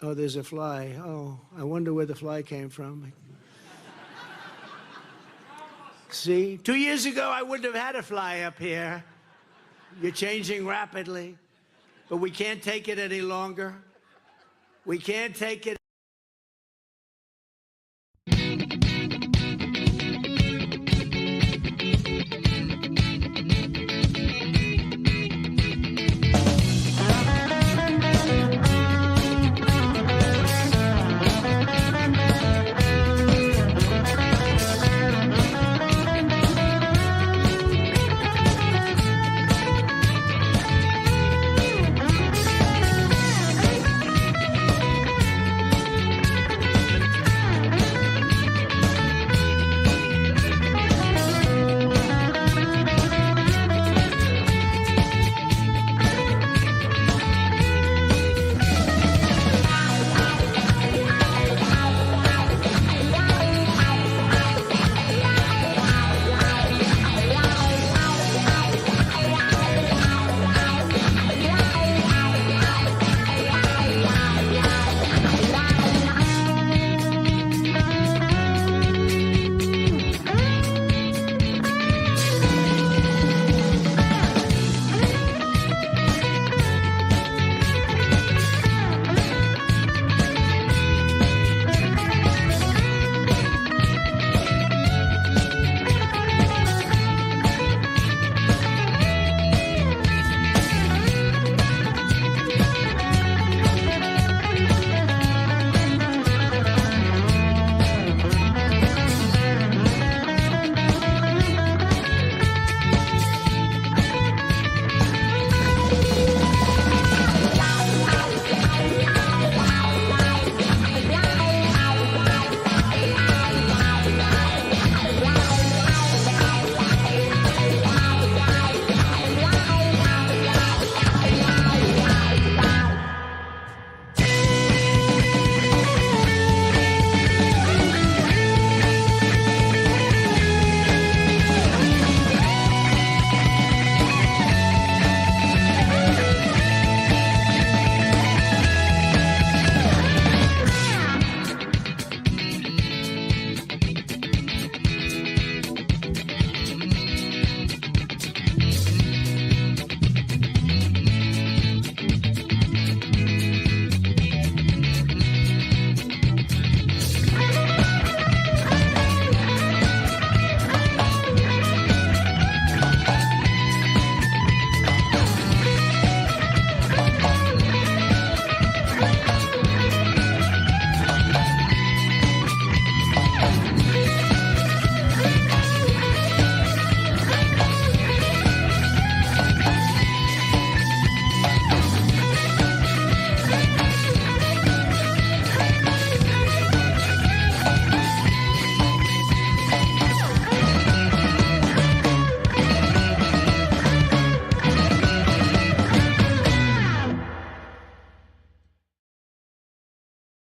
Oh, there's a fly. Oh, I wonder where the fly came from. See, 2 years ago, I wouldn't have had a fly up here. You're changing rapidly, but we can't take it any longer. We can't take it.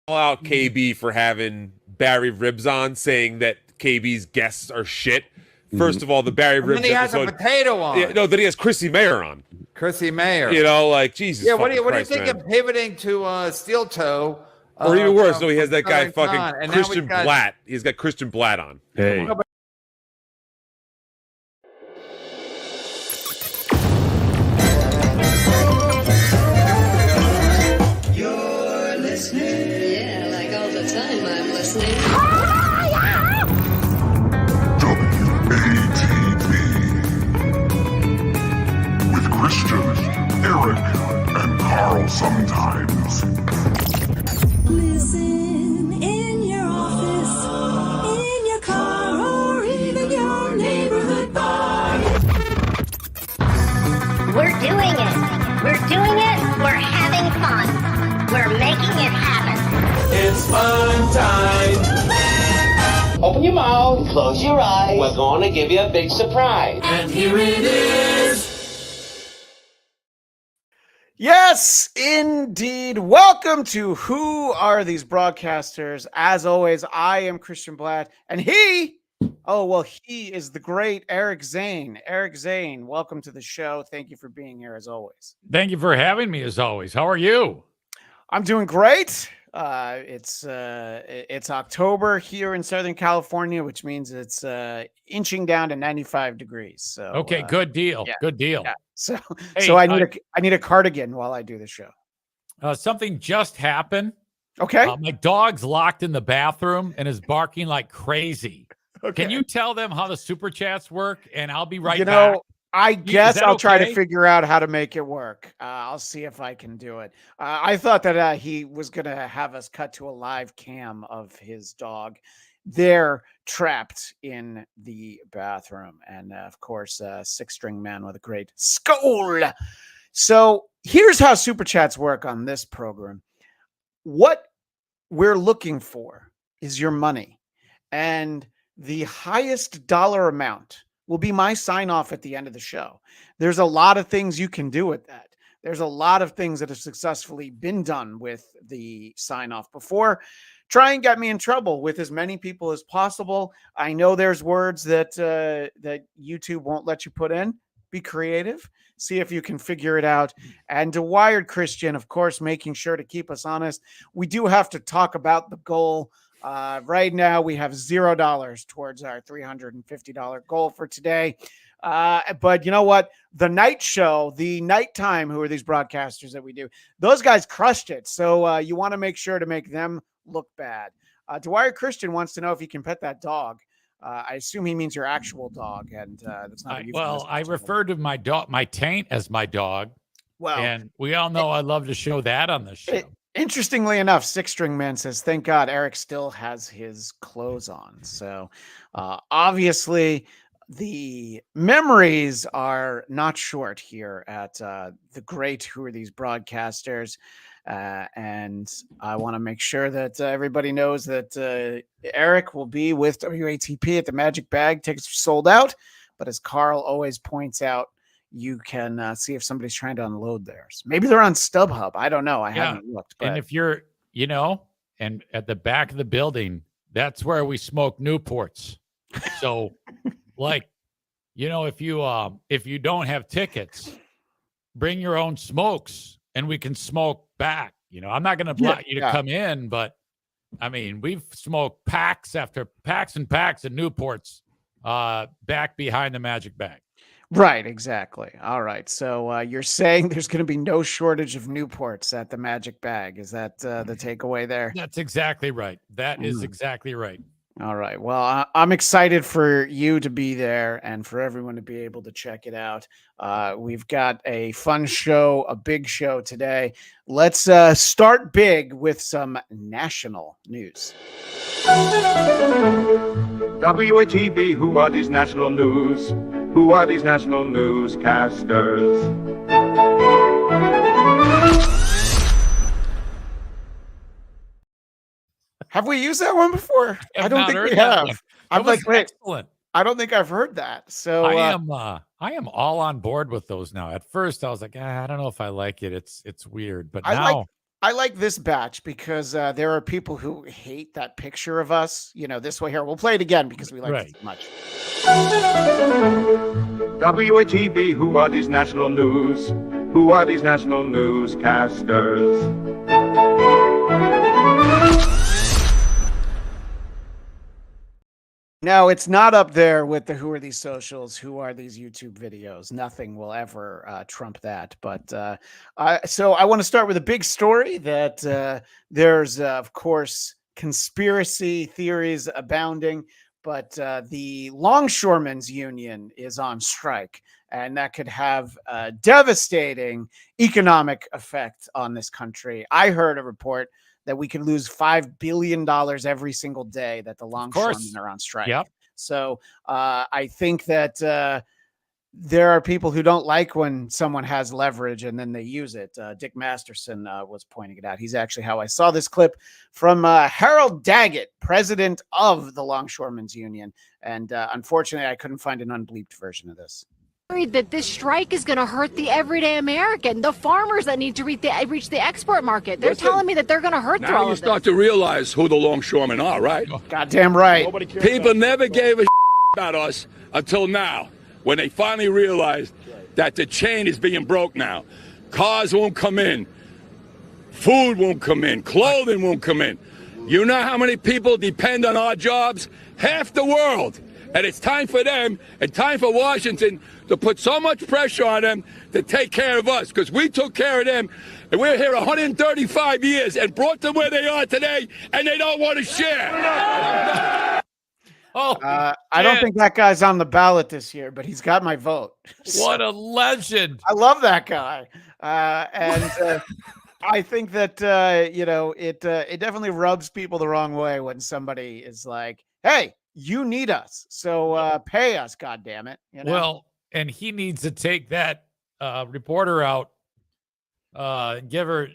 Out KB for having Barry Ribs on, saying that KB's guests are shit. First of all, the Barry Ribs then he has episode, a potato on. Yeah, no, then he has Chrissy Mayer on. Chrissy Mayer. You know, like Jesus. Yeah, what do you Christ, think man. of pivoting to Steel Toe? Or even worse, no, he has that guy Southern fucking Con, and now Christian we've got- Bladt. He's got Christian Bladt on. Hey. You're listening. Yeah, like all the time I'm listening. WATV with Christian, Eric, and Carl sometimes. Listen in your office, in your car, or even your neighborhood bar. We're doing it. We're doing it. We're having fun. We're making it happen. It's fun time. Open your mouth, close your eyes. We're going to give you a big surprise. And here it is. Yes, indeed. Welcome to Who Are These Broadcasters? As always, I am Christian Bladt, and he is the great Eric Zane. Eric Zane, welcome to the show. Thank you for being here as always. Thank you for having me as always. How are you? I'm doing great. It's October here in Southern California, which means it's inching down to 95 degrees. So Okay, good deal. yeah, Good deal. yeah. So Hey, so I need a cardigan while I do the show. Something just happened. Okay. My dog's locked in the bathroom and is barking like crazy. Okay. Can you tell them how the super chats work? And I'll be right You back. know, I guess that I'll try to okay? figure out how to make it work. I'll see if I can do it. I thought that he was going to have us cut to a live cam of his dog there trapped in the bathroom. And of course, six-string man with a great skull. So here's how super chats work on this program. What we're looking for is your money. And the highest dollar amount will be my sign off at the end of the show. There's a lot of things you can do with that. There's a lot of things that have successfully been done with the sign off before. Try and get me in trouble with as many people as possible. I know there's words that that YouTube won't let you put in. Be creative. See if you can figure it out. And to Wired Christian, of course, making sure to keep us honest. We do have to talk about the goal. Right now, we have $0 towards our $350 goal for today. But you know what? The night show, the nighttime, who are these broadcasters that we do? Those guys crushed it. So you want to make sure to make them look bad. Dwyer Christian wants to know if you can pet that dog. I assume he means your actual dog, and that's not. I refer to my dog, my taint, as my dog. Well, and we all know I love to show that on the show. Interestingly enough, Six String Man says, "Thank God Eric still has his clothes on." So obviously, the memories are not short here at the great Who Are These Broadcasters. And I want to make sure that everybody knows that Eric will be with WATP at the Magic Bag. Tickets are sold out, but as Carl always points out, you can see if somebody's trying to unload theirs. Maybe they're on StubHub. I don't know. I haven't looked. But... And if you're, and at the back of the building, that's where we smoke Newports. So, if you don't have tickets, bring your own smokes. And we can smoke back. I'm not going to block you to come in, but I mean, we've smoked packs after packs and packs of Newports back behind the Magic Bag. Right, exactly. All right. So you're saying there's going to be no shortage of Newports at the Magic Bag. Is that the takeaway there? That's exactly right. That is exactly right. All right. Well, I'm excited for you to be there and for everyone to be able to check it out. We've got a fun show, a big show today. Let's start big with some national news. WATB, who are these national news? Who are these national newscasters? Have we used that one before? I don't think we have. I'm like, wait, excellent. I don't think I've heard that. So I am all on board with those now. At first, I was like, I don't know if I like it. It's weird, but now I like this batch because there are people who hate that picture of us. This way here. We'll play it again because we like it so much. WATB, who are these national news? Who are these national newscasters? No, it's not up there with the Who Are These Socials, Who Are These YouTube videos. Nothing will ever trump that. But so I want to start with a big story that there's, of course, conspiracy theories abounding, but the Longshoremen's Union is on strike, and that could have a devastating economic effect on this country. I heard a report that we could lose $5 billion every single day that the Longshoremen are on strike. Yep. So I think that there are people who don't like when someone has leverage and then they use it. Dick Masterson was pointing it out. He's actually how I saw this clip from Harold Daggett, president of the Longshoremen's Union. And unfortunately, I couldn't find an unbleeped version of this. That this strike is going to hurt the everyday American, the farmers that need to reach the export market. They're telling me that they're going to hurt through all of this. Now you start to realize who the longshoremen are, right? Goddamn right. People never gave a about us until now, when they finally realized that the chain is being broke now. Cars won't come in. Food won't come in. Clothing won't come in. You know how many people depend on our jobs? Half the world. And it's time for them and time for Washington to put so much pressure on them to take care of us, because we took care of them. And we're here 135 years and brought them where they are today, and they don't want to share. I don't think that guy's on the ballot this year, but he's got my vote. What a legend. I love that guy. I think that, you know, it definitely rubs people the wrong way when somebody is like, hey, you need us, so pay us, goddammit. You know? Well, and he needs to take that reporter out, buy her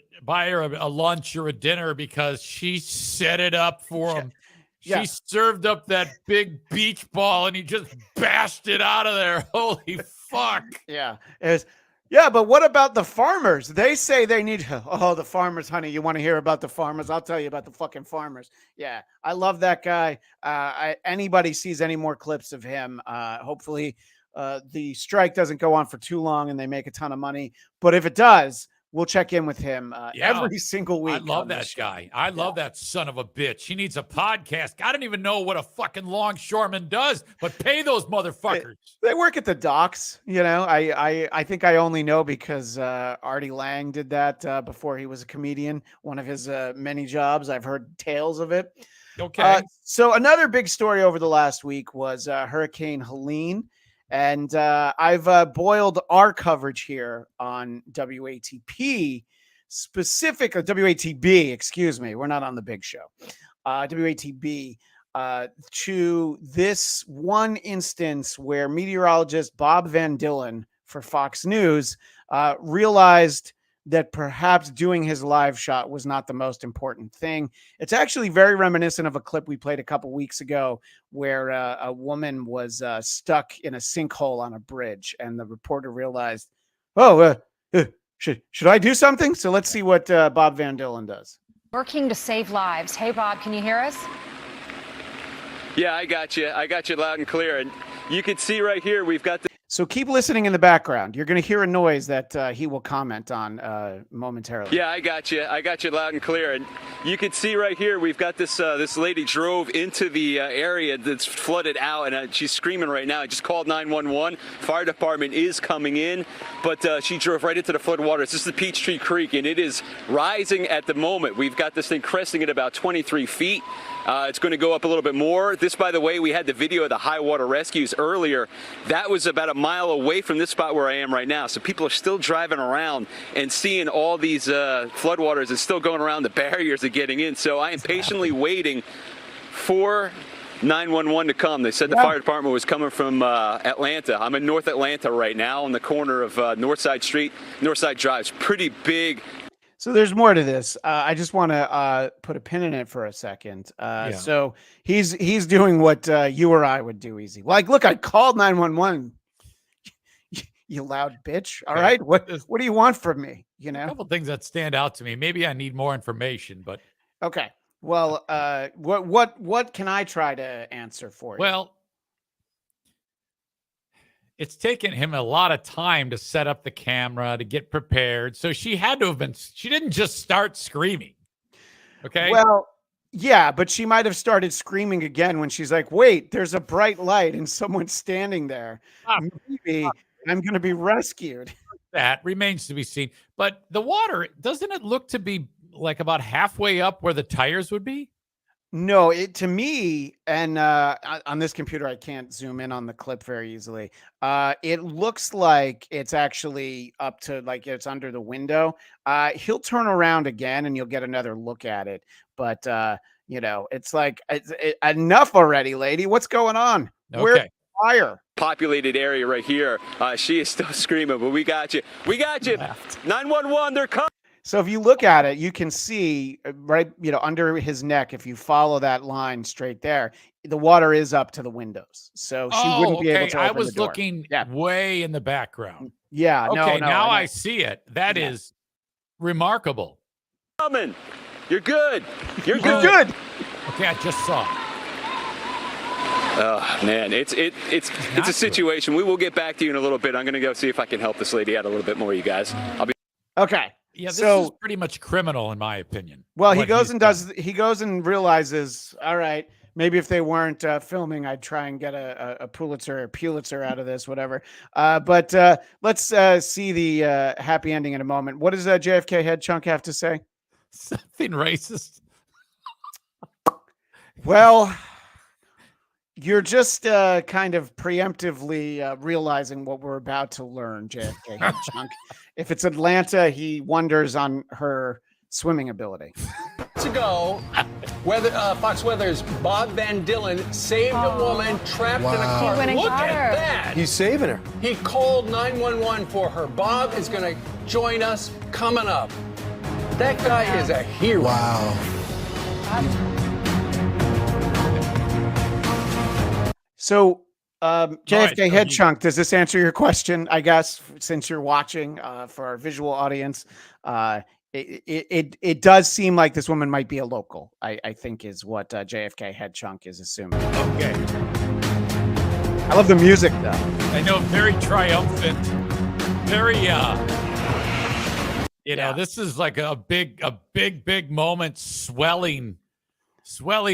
a lunch or a dinner, because she set it up for him. Yeah. She served up that big beach ball and he just bashed it out of there. Holy fuck. Yeah. Yeah, but what about the farmers? They say they need, the farmers, honey. You want to hear about the farmers? I'll tell you about the fucking farmers. Yeah, I love that guy. Anybody sees any more clips of him, hopefully the strike doesn't go on for too long and they make a ton of money. But if it does, we'll check in with him every single week. I love that guy. I love that son of a bitch. He needs a podcast. I don't even know what a fucking longshoreman does, but pay those motherfuckers. They work at the docks. You know, I think I only know because Artie Lang did that before he was a comedian. One of his many jobs. I've heard tales of it. Okay. So another big story over the last week was Hurricane Helene. And I've boiled our coverage here on WATP, specifically WATB, excuse me. We're not on the big show. WATB to this one instance where meteorologist Bob Van Dillen for Fox News realized that perhaps doing his live shot was not the most important thing. It's actually very reminiscent of a clip we played a couple weeks ago where a woman was stuck in a sinkhole on a bridge, and the reporter realized, should I do something? So let's see what Bob Van Dillen does. Working to save lives. Hey, Bob, can you hear us? Yeah, I got you. I got you loud and clear. And you can see right here, we've got the. So keep listening in the background. You're going to hear a noise that he will comment on momentarily. Yeah, I got you. I got you loud and clear. And you can see right here, we've got this this lady drove into the area that's flooded out, and she's screaming right now. I just called 911. Fire department is coming in, but she drove right into the flood waters. This is the Peachtree Creek, and it is rising at the moment. We've got this thing cresting at about 23 feet. It's going to go up a little bit more. This, by the way, we had the video of the high water rescues earlier. That was about a mile away from this spot where I am right now. So people are still driving around and seeing all these floodwaters and still going around the barriers and getting in. So I am patiently waiting for 911 to come. They said the fire department was coming from Atlanta. I'm in North Atlanta right now on the corner of Northside Street, Northside Drive. It's pretty big. So there's more to this. I just want to put a pin in it for a second. So he's doing what you or I would do easy. Like, look, I called 911. You loud bitch. All right. What do you want from me? You know, a couple things that stand out to me. Maybe I need more information, but okay. Well, what can I try to answer for you? Well, it's taken him a lot of time to set up the camera, to get prepared. So she had to have been, she didn't just start screaming. Okay. Well, yeah, but she might have started screaming again when she's like, wait, there's a bright light and someone's standing there. Maybe I'm going to be rescued. That remains to be seen. But the water, doesn't it look to be like about halfway up where the tires would be? No, to me, and on this computer, I can't zoom in on the clip very easily. It looks like it's actually up to, like, it's under the window. He'll turn around again and you'll get another look at it. But, you know, it's like, enough already, lady. What's going on? Okay. Where's the fire? Populated area right here. She is still screaming, but we got you. We got you. 911, they're coming. So if you look at it, you can see right, you know, under his neck, if you follow that line straight there, the water is up to the windows. So she wouldn't be able to open I was the door. looking way in the background. Yeah. Okay, no, now I see it. That is remarkable. Coming. You're good. You're You're good. good. Okay, I just saw it. Oh man, it's a situation. We will get back to you in a little bit. I'm gonna go see if I can help this lady out a little bit more, you guys. I'll be okay. Yeah, this So- is pretty much criminal in my opinion. Well, he what goes he's and done. does. He goes and realizes, all right, maybe if they weren't filming, I'd try and get a Pulitzer out of this, whatever. But let's see the happy ending in a moment. What does JFK head chunk have to say? Something racist. Well, you're just kind of preemptively realizing what we're about to learn, JFK head chunk. If it's Atlanta, he wonders on her swimming ability. Ago, Fox Weather's Bob Van Dillen saved a woman trapped in a car. He went and Look got at her. that. He's saving her. He called 911 for her. Bob is going to join us coming up. That guy is a hero. Wow. So, JFK right, head so chunk, does this answer your question? I guess since you're watching for our visual audience, it does seem like this woman might be a local. I think is what JFK head chunk is assuming. Okay. I love the music though. I know, very triumphant, very you know, this is like a big moment, swelling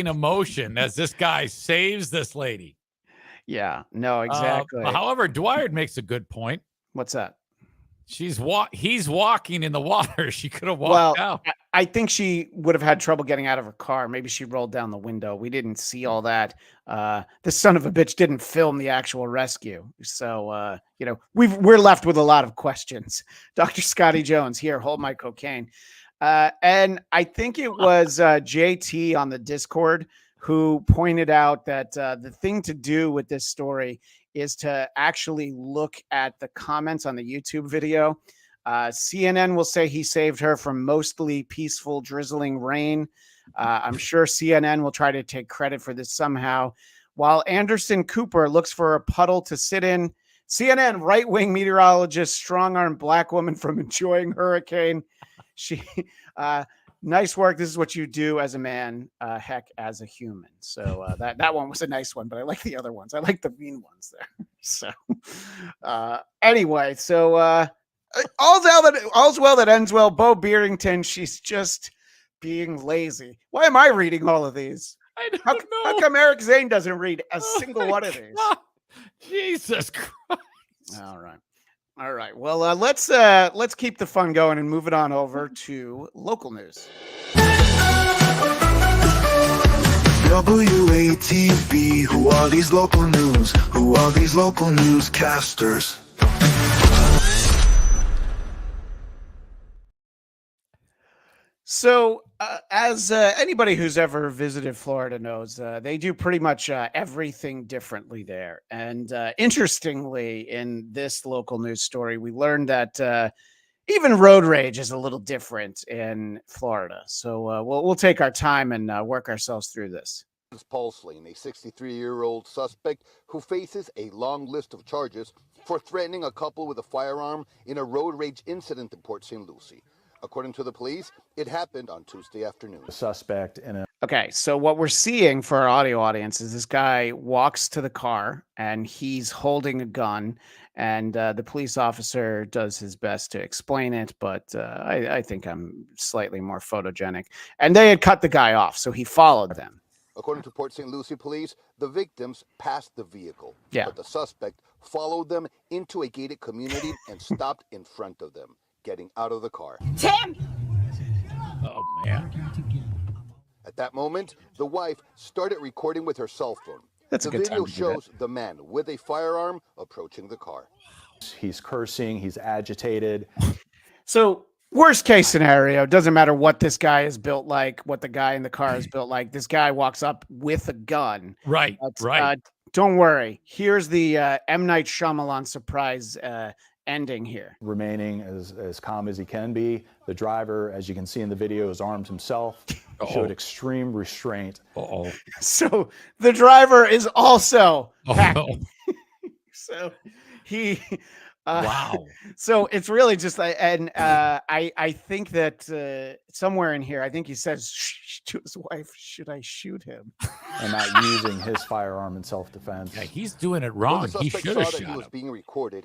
emotion as this guy saves this lady. Yeah, no, exactly. However, Dwyer makes a good point. What's that? He's walking in the water. She could have walked out. I think she would have had trouble getting out of her car. Maybe she rolled down the window. We didn't see all that. The son of a bitch didn't film the actual rescue. So, you know, we're left with a lot of questions. Dr. Scotty Jones here, hold my cocaine. And I think it was JT on the Discord who pointed out that the thing to do with this story is to actually look at the comments on the YouTube video. CNN will say he saved her from mostly peaceful, drizzling rain. I'm sure CNN will try to take credit for this somehow. While Anderson Cooper looks for a puddle to sit in, CNN right-wing meteorologist strong-arm black woman from enjoying hurricane. She, nice work. This is what you do as a man, heck, as a human. So that one was a nice one, but I like the other ones. I like the mean ones there. So anyway, so all's well that ends well. Bo Beerington, she's just being lazy. Why am I reading all of these? I don't How know. come Eric Zane doesn't read a single one of these? Jesus Christ. All right. Well, let's keep the fun going and move it on over to local news. WATB, who are these local news? Who are these local newscasters? So, as anybody who's ever visited Florida knows, they do pretty much everything differently there. And interestingly, in this local news story, we learned that even road rage is a little different in Florida. So we'll take our time and work ourselves through this. Paul Slane, a 63-year-old suspect who faces a long list of charges for threatening a couple with a firearm in a road rage incident in Port St. Lucie. According to the police, it happened on Tuesday afternoon. Suspect in a... Okay, so what we're seeing for our audio audience is this guy walks to the car and he's holding a gun, and the police officer does his best to explain it, but I think I'm slightly more photogenic. And they had cut the guy off, so he followed them. According to Port St. Lucie police, the victims passed the vehicle, but the suspect followed them into a gated community and stopped in front of them, getting out of the car. Tim! Oh, man. At that moment, the wife started recording with her cell phone. That's a the good video time to do that. shows the man with a firearm approaching the car. He's cursing, he's agitated. So worst case scenario, doesn't matter what this guy is built like, what the guy in the car is built like. This guy walks up with a gun. Right, right. Don't worry. Here's the M. Night Shyamalan surprise ending here. Remaining as calm as he can be. The driver, as you can see in the video, has armed himself. Showed extreme restraint. So the driver is also packing. So he wow. So it's really just and I think that somewhere in here, I think he says to his wife, "Should I shoot him?" And not using his firearm in self-defense. Yeah, he's doing it wrong. He should have shot He was him. being recorded.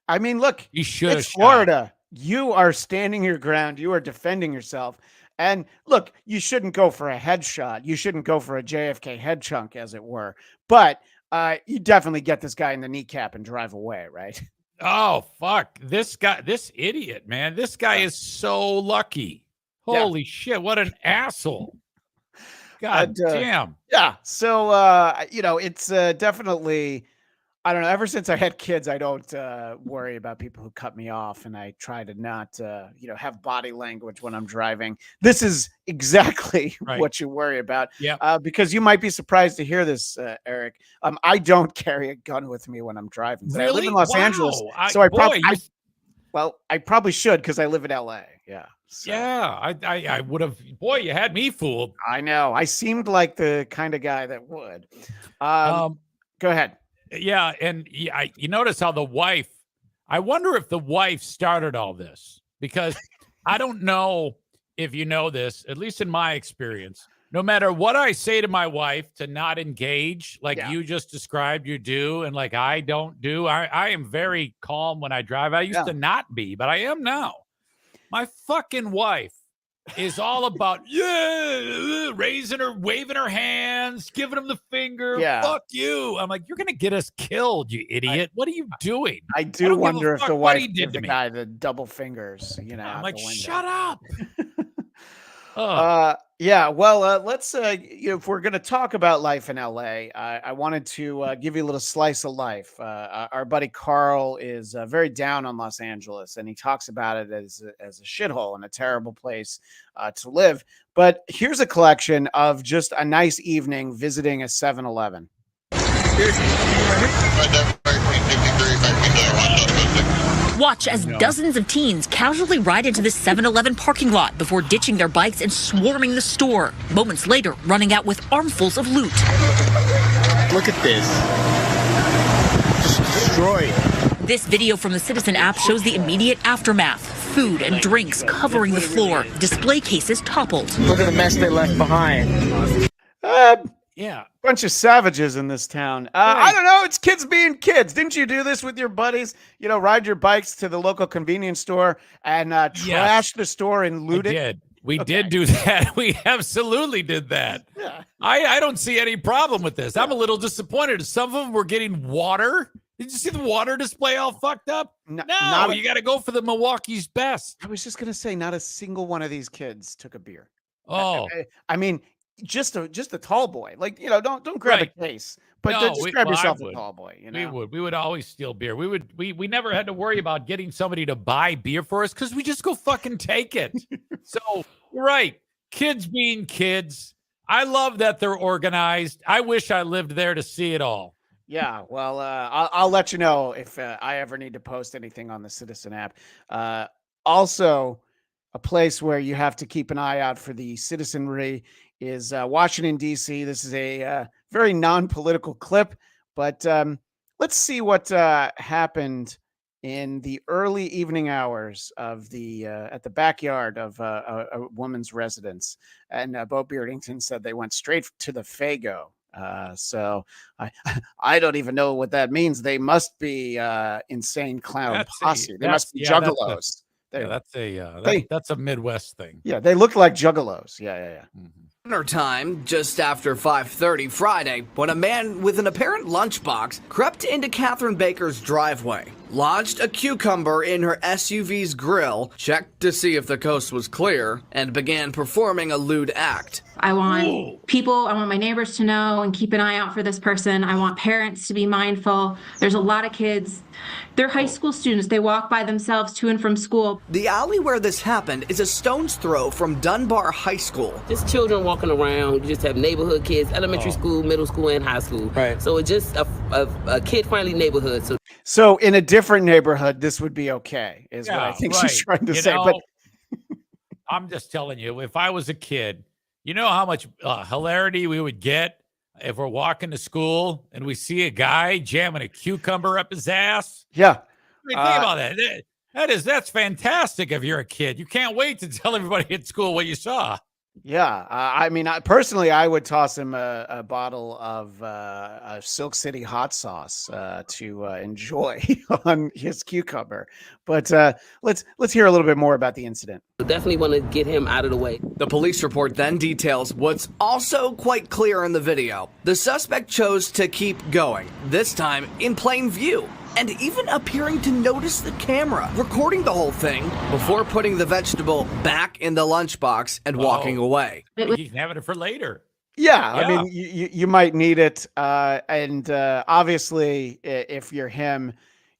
I mean, look, He should have it's shot Florida. you are standing your ground. You are defending yourself. And look, you shouldn't go for a headshot. You shouldn't go for a JFK head chunk, as it were. But you definitely get this guy in the kneecap and drive away, right? Oh, fuck. This guy, this idiot, man. This guy is so lucky. Holy shit. What an asshole. God damn. Yeah. So, it's definitely, I don't know. Ever since I had kids, I don't worry about people who cut me off, and I try to not, have body language when I'm driving. This is exactly what you worry about. Yeah. Because you might be surprised to hear this, Eric. I don't carry a gun with me when I'm driving. But I live in Los Angeles, so I probably should because I live in LA. Yeah. So. Yeah, I would have. Boy, you had me fooled. I know. I seemed like the kind of guy that would. Go ahead. Yeah, and you notice how the wife. I wonder if the wife started all this, because I don't know if you know this. At least in my experience, no matter what I say to my wife to not engage, like you just described, you do, and like I don't do. I am very calm when I drive. I used to not be, but I am now. My fucking wife is all about raising her, waving her hands, giving him the finger. Fuck you. I'm like, you're gonna get us killed, you idiot. What are you doing? I do wonder if the wife did the guy the double fingers. I'm like, shut up. Yeah. Well, let's. If we're going to talk about life in LA, I wanted to give you a little slice of life. Our buddy Carl is very down on Los Angeles, and he talks about it as a shithole and a terrible place to live. But here's a collection of just a nice evening visiting a 7-Eleven. Watch as dozens of teens casually ride into the 7-Eleven parking lot before ditching their bikes and swarming the store. Moments later, running out with armfuls of loot. Look at this. Just destroyed. This video from the Citizen app shows the immediate aftermath. Food and drinks covering the floor. Display cases toppled. Look at the mess they left behind. Yeah. Bunch of savages in this town. I don't know. It's kids being kids. Didn't you do this with your buddies? Ride your bikes to the local convenience store and trash the store and loot it? We did do that. We absolutely did that. Yeah. I don't see any problem with this. I'm a little disappointed. Some of them were getting water. Did you see the water display all fucked up? No, you got to go for the Milwaukee's best. I was just going to say, not a single one of these kids took a beer. Oh. I mean, just a tall boy. Like, don't grab a case, but just grab yourself a tall boy. We would always steal beer. We never had to worry about getting somebody to buy beer for us because we just go fucking take it. So, kids being kids. I love that they're organized. I wish I lived there to see it all. Yeah, well, I'll let you know if I ever need to post anything on the Citizen app. Also, a place where you have to keep an eye out for the citizenry is Washington, D.C. This is a very non-political clip, but let's see what happened in the early evening hours of at the backyard of a woman's residence. And Bo Beardington said they went straight to the Fago. So I don't even know what that means. They must be insane clown posse. They must be juggalos. That's a Midwest thing. Yeah, they look like juggalos. Yeah. Dinner time, just after 5:30 Friday, when a man with an apparent lunchbox crept into Catherine Baker's driveway, lodged a cucumber in her SUV's grill, checked to see if the coast was clear, and began performing a lewd act. I want I want my neighbors to know and keep an eye out for this person. I want parents to be mindful. There's a lot of kids. They're high school students. They walk by themselves to and from school. The alley where this happened is a stone's throw from Dunbar High School. Just children walking around. You just have neighborhood kids, elementary school, middle school, and high school. Right. So it's just a kid-friendly neighborhood. So in a different neighborhood, this would be okay, is what I think she's trying to say. But I'm just telling you, if I was a kid, you know how much hilarity we would get if we're walking to school and we see a guy jamming a cucumber up his ass? Yeah. I mean, think about that. That's fantastic if you're a kid. You can't wait to tell everybody at school what you saw. Yeah, I mean, personally, I would toss him a bottle of Silk City hot sauce to enjoy on his cucumber. But let's hear a little bit more about the incident. Definitely want to get him out of the way. The police report then details what's also quite clear in the video. The suspect chose to keep going, this time in plain view, and even appearing to notice the camera, recording the whole thing before putting the vegetable back in the lunchbox and walking away. He's having it for later. Yeah, I mean, you might need it, and obviously, if you're him,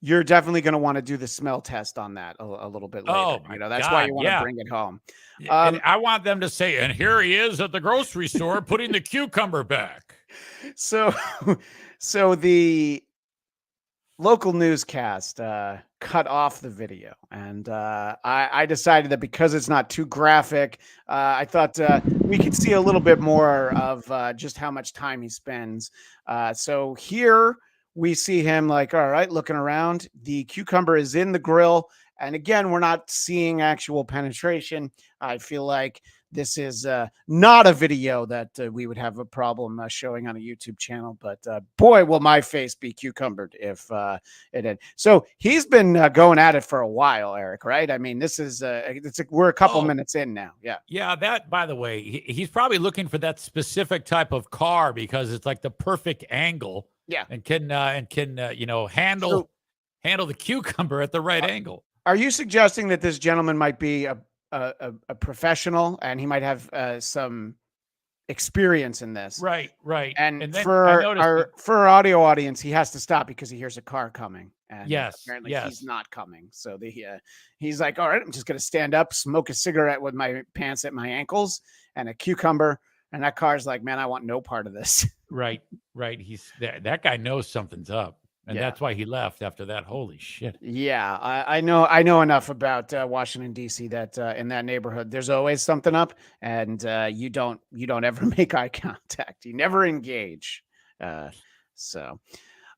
you're definitely going to want to do the smell test on that a little bit later. Oh, my that's why you God, want to bring it home. And I want them to say, and here he is at the grocery store putting the cucumber back. So the local newscast cut off the video, and I decided that because it's not too graphic, I thought we could see a little bit more of just how much time he spends. So here we see him like, all right, looking around. The cucumber is in the grill, and again, we're not seeing actual penetration. I feel like this is not a video that we would have a problem showing on a YouTube channel, but boy, will my face be cucumbered if it did. So he's been going at it for a while, Eric, right? I mean, this is we're a couple minutes in now. Yeah. Yeah. That, by the way, he's probably looking for that specific type of car because it's like the perfect angle. Yeah. And can handle the cucumber at the right angle. Are you suggesting that this gentleman might be a professional and he might have some experience in this? Right. And then for our audio audience, he has to stop because he hears a car coming. And apparently he's not coming. So he's like, all right, I'm just going to stand up, smoke a cigarette with my pants at my ankles and a cucumber. And that car's like, man, I want no part of this. Right. That guy knows something's up. And that's why he left after that. Holy shit. Yeah, I know enough about Washington, D.C. that in that neighborhood, there's always something up, and you don't ever make eye contact. You never engage. So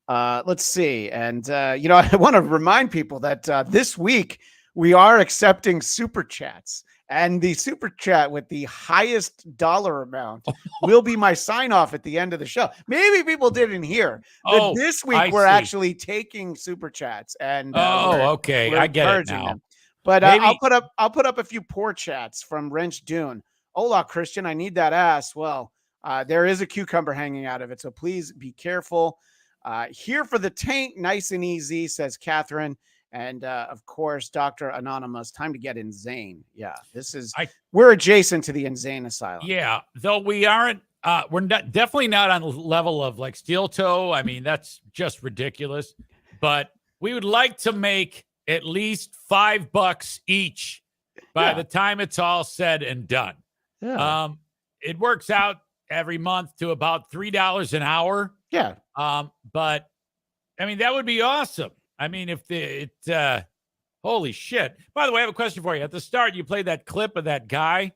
let's see. And, I want to remind people that this week we are accepting super chats. And the super chat with the highest dollar amount will be my sign off at the end of the show. Maybe people didn't hear. But this week we're actually taking super chats. And okay, I get it now. Them. But I'll put up a few poor chats from Wrench Dune. Hola, Christian, I need that ass. Well, there is a cucumber hanging out of it, so please be careful. Here for the taint, nice and easy, says Catherine. And of course, Dr. Anonymous, time to get in Zane. Yeah, we're adjacent to the insane asylum. Yeah, though we aren't, we're definitely not on the level of like Steel Toe. I mean, that's just ridiculous. But we would like to make at least $5 each by the time it's all said and done. Yeah. It works out every month to about $3 an hour. Yeah. But I mean, that would be awesome. I mean, if holy shit. By the way, I have a question for you. At the start, you played that clip of that guy.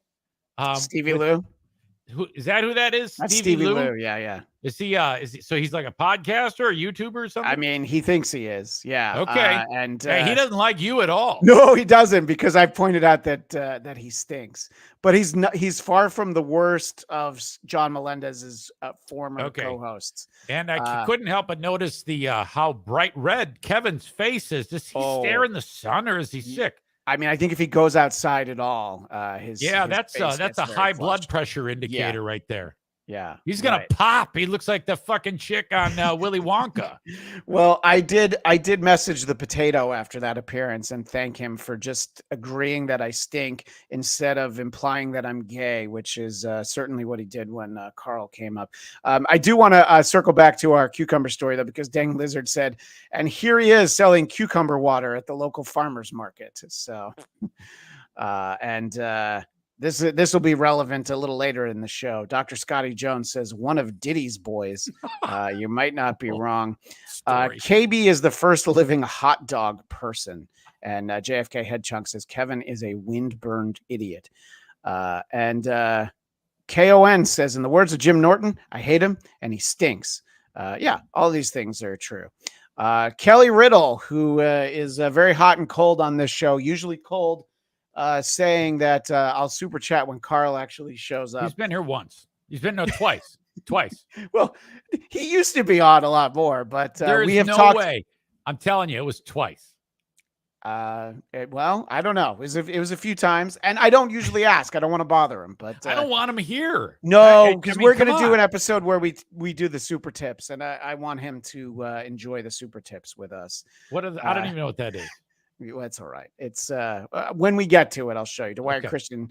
Stevie Lou. Is that who that is? That's Stevie Lou. Yeah. Is he so he's like a podcaster or YouTuber or something? I mean, he thinks he is. Yeah. Okay. And he doesn't like you at all. No, he doesn't, because I pointed out that he stinks. But he's far from the worst of John Melendez's former co-hosts. And I couldn't help but notice the how bright red Kevin's face is. Does he stare in the sun, or is he sick? I mean, I think if he goes outside at all, his that's face a high flushed. blood pressure indicator right there. Yeah, he's gonna pop. He looks like the fucking chick on Willy Wonka. Well, I did message the potato after that appearance and thank him for just agreeing that I stink instead of implying that I'm gay, which is certainly what he did when Carl came up. I do want to circle back to our cucumber story though, because Dang Lizard said, and here he is selling cucumber water at the local farmers market. So, This will be relevant a little later in the show. Dr. Scotty Jones says, one of Diddy's boys. You might not be wrong. KB is the first living hot dog person. And JFK Headchunk says, Kevin is a wind-burned idiot. And KON says, in the words of Jim Norton, I hate him and he stinks. Yeah, all these things are true. Kelly Riddle, who is very hot and cold on this show, usually cold saying that I'll super chat when Carl actually shows up. He's been here once. He's been twice. Twice. Well, he used to be on a lot more, but There's we have no talked. way. I'm telling you, it was twice. Well, I don't know. It was a few times, and I don't usually ask. I don't want to bother him, but I don't want him here. No, because we're going to do on. an episode where we do the super tips, and I want him to enjoy the super tips with us. What are I don't even know what that is. Well, that's all right. It's when we get to it, I'll show you. Dwyer Christian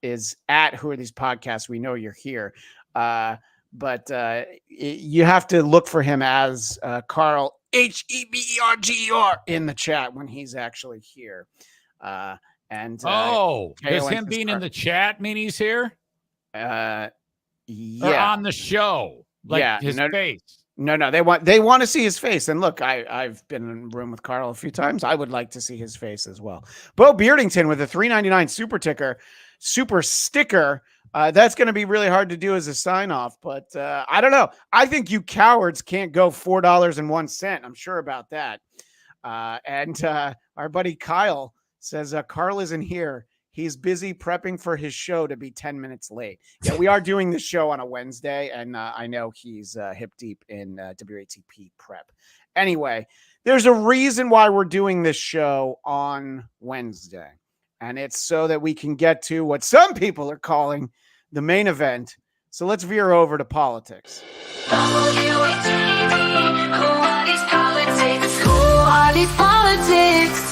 is at Who Are These Podcasts? We know you're here. But you have to look for him as Carl Heberger in the chat when he's actually here. Does him being in the chat mean he's here? Yeah, or on the show, his face. No, they want to see his face. And look, I've been in a room with Carl a few times. I would like to see his face as well. Bo Beardington with a $3.99 super sticker. That's going to be really hard to do as a sign off, but I don't know. I think you cowards can't go $4.01. I'm sure about that. And our buddy Kyle says Carl isn't here. He's busy prepping for his show to be 10 minutes late. Yeah, we are doing the show on a Wednesday, and I know he's hip deep in WATP prep. Anyway, there's a reason why we're doing this show on Wednesday, and it's so that we can get to what some people are calling the main event. So let's veer over to politics. Who are these politics? Who are these politics?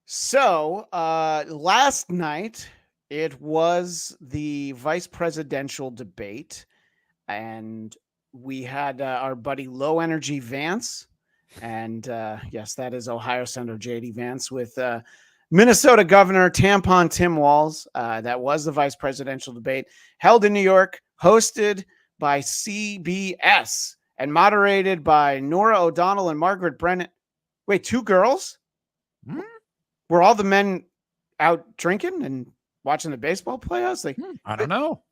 So last night it was the vice presidential debate, and we had our buddy Low Energy Vance. And yes, that is Ohio Senator J.D. Vance with Minnesota Governor Tampon Tim Walz. That was the vice presidential debate held in New York, hosted by CBS and moderated by Nora O'Donnell and Margaret Brennan. Wait, two girls? Were all the men out drinking and watching the baseball playoffs? I don't know.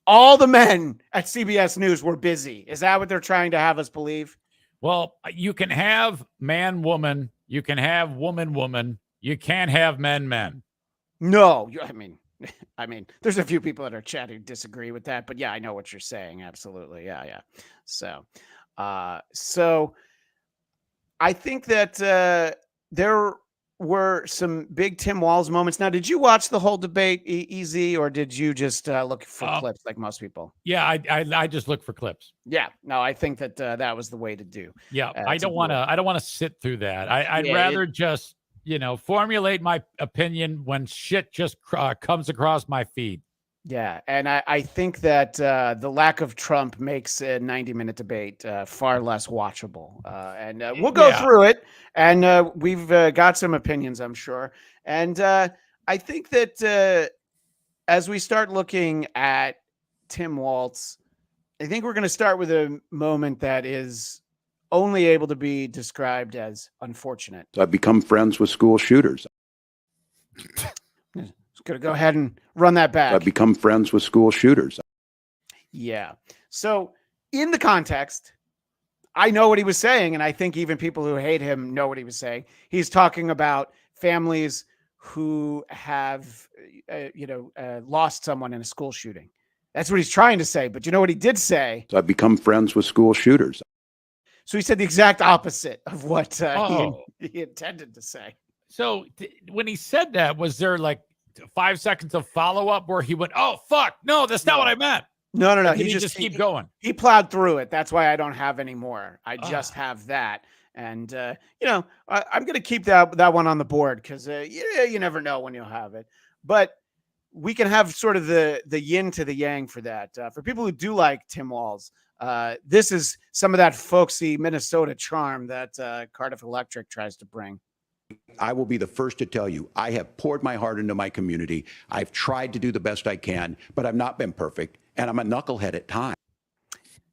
All the men at CBS News were busy. Is that what they're trying to have us believe? Well, you can have man, woman. You can have woman, woman. You can't have men, men. No, I mean, there's a few people in our chat who disagree with that, but yeah, I know what you're saying. Absolutely. Yeah. So I think that there were some big Tim Walz moments. Now, did you watch the whole debate, EZ, or did you just look for clips like most people? Yeah, I just look for clips. Yeah, no, I think that that was the way to do. Yeah, I don't want to sit through that. I'd rather just formulate my opinion when shit just comes across my feed. Yeah, and I think that the lack of Trump makes a 90-minute debate far less watchable. And we'll go through it, and we've got some opinions, I'm sure. And I think that as we start looking at Tim Walz, I think we're going to start with a moment that is only able to be described as unfortunate. I've become friends with school shooters. Going to go ahead and run that back. I've become friends with school shooters. Yeah. So in the context, I know what he was saying, and I think even people who hate him know what he was saying. He's talking about families who have, lost someone in a school shooting. That's what he's trying to say. But you know what he did say? I've become friends with school shooters. So he said the exact opposite of what he intended to say. So when he said that, was there like 5 seconds of follow-up where he went, oh, fuck, no, that's not what I meant? No. He just keep going. He plowed through it. That's why I don't have any more. I just have that. And, I'm going to keep that one on the board because, you never know when you'll have it. But we can have sort of the yin to the yang for that. For people who do like Tim Walz, this is some of that folksy Minnesota charm that Cardiff Electric tries to bring. I will be the first to tell you, I have poured my heart into my community. I've tried to do the best I can, but I've not been perfect. And I'm a knucklehead at times.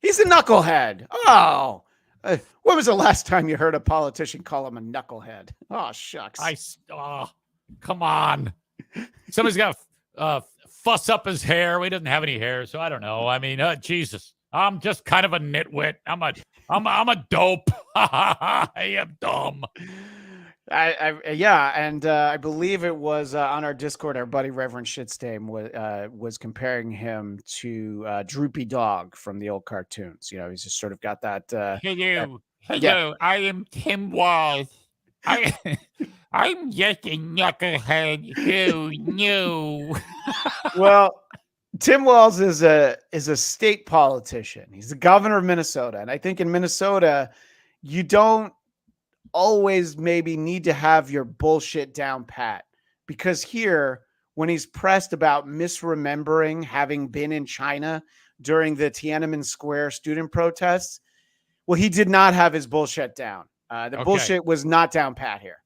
He's a knucklehead. Oh, when was the last time you heard a politician call him a knucklehead? Oh, shucks. Come on. Somebody's got to fuss up his hair. He doesn't have any hair, so I don't know. I mean, Jesus. I'm just kind of a nitwit. I'm I'm a dope. I am dumb. I believe it was on our Discord. Our buddy Reverend Shitstain was comparing him to Droopy Dog from the old cartoons. You know, he's just sort of got that. Hello. I am Tim Walz. I'm just a knucklehead who knew. Well, Tim Walz is a state politician. He's the governor of Minnesota, and I think in Minnesota, you don't always maybe need to have your bullshit down pat, because here, when he's pressed about misremembering having been in China during the Tiananmen Square student protests, well, he did not have his bullshit down. The bullshit was not down pat here.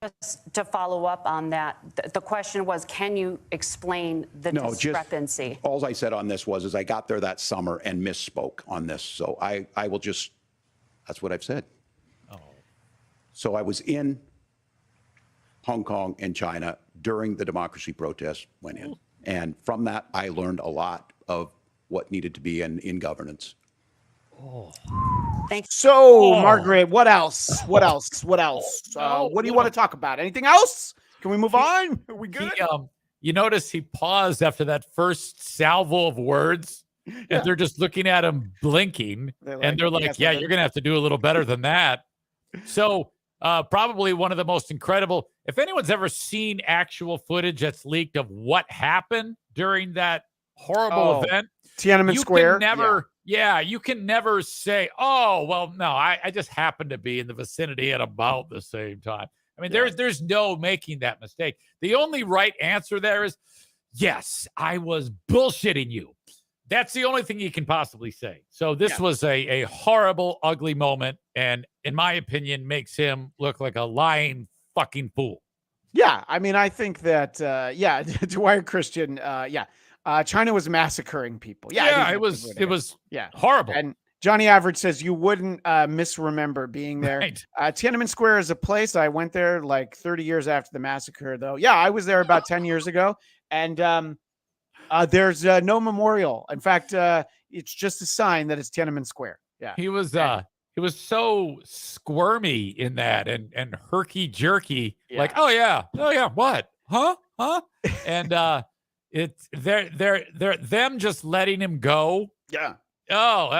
Just to follow up on that, the question was, can you explain the discrepancy? All I said on this was I got there that summer and misspoke on this. So I will just, that's what I've said. So I was in Hong Kong and China during the democracy protests went in. And from that, I learned a lot of what needed to be in governance. Thanks. So, Margaret, what else? What else? What do you want to talk about? Anything else? Can we move on? Are we good? You notice he paused after that first salvo of words, and they're just looking at him blinking, and they're like, yeah, you're going to have to do a little better than that. So, probably one of the most incredible, if anyone's ever seen actual footage that's leaked of what happened during that horrible event, Tiananmen Square. You can never say, oh, well, no, I just happened to be in the vicinity at about the same time. I mean, there's no making that mistake. The only right answer there is, yes, I was bullshitting you. That's the only thing you can possibly say. So this was a horrible, ugly moment, and in my opinion, makes him look like a lying fucking fool. Yeah, I mean, I think that, Dwyer Christian, China was massacring people. It was horrible. And Johnny Average says you wouldn't misremember being there. Right. Tiananmen Square is a place. I went there like 30 years after the massacre, though. Yeah, I was there about 10 years ago, and there's no memorial. In fact, it's just a sign that it's Tiananmen Square. Yeah, he was so squirmy in that and herky jerky, like, oh yeah, what, huh, and it's they're them just letting him go. Yeah. Oh,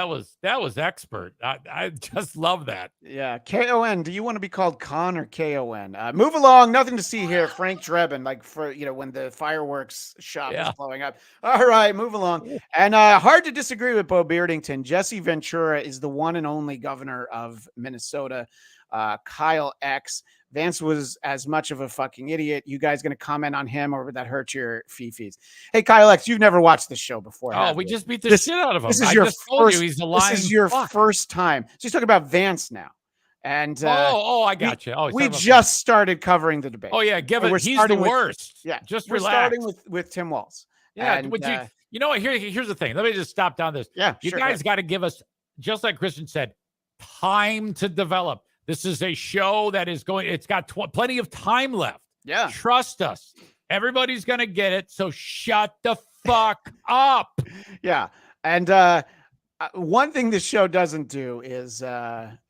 that was expert. I just love that. Yeah. KON. Do you want to be called Con or KON? Move along. Nothing to see here. Frank Drebin, like for when the fireworks shop is blowing up. All right, move along. And hard to disagree with Bo Beardington. Jesse Ventura is the one and only governor of Minnesota. Kyle X. Vance was as much of a fucking idiot. You guys going to comment on him, or would that hurt your fifis? Hey, Kyle X, you've never watched this show before. Oh, we just beat the shit out of him. This is he's a lying. This is your first time. So he's talking about Vance now. And I got you. Oh, we just started covering the debate. Oh yeah, he's the worst. Just relax. Starting with Tim Walz. Yeah, and, you know what? Here's the thing. Let me just stop down this. Yeah, you guys got to give us, just like Christian said, time to develop. This is a show that is going, it's got plenty of time left. Yeah. Trust us. Everybody's going to get it. So shut the fuck up. Yeah. And one thing this show doesn't do is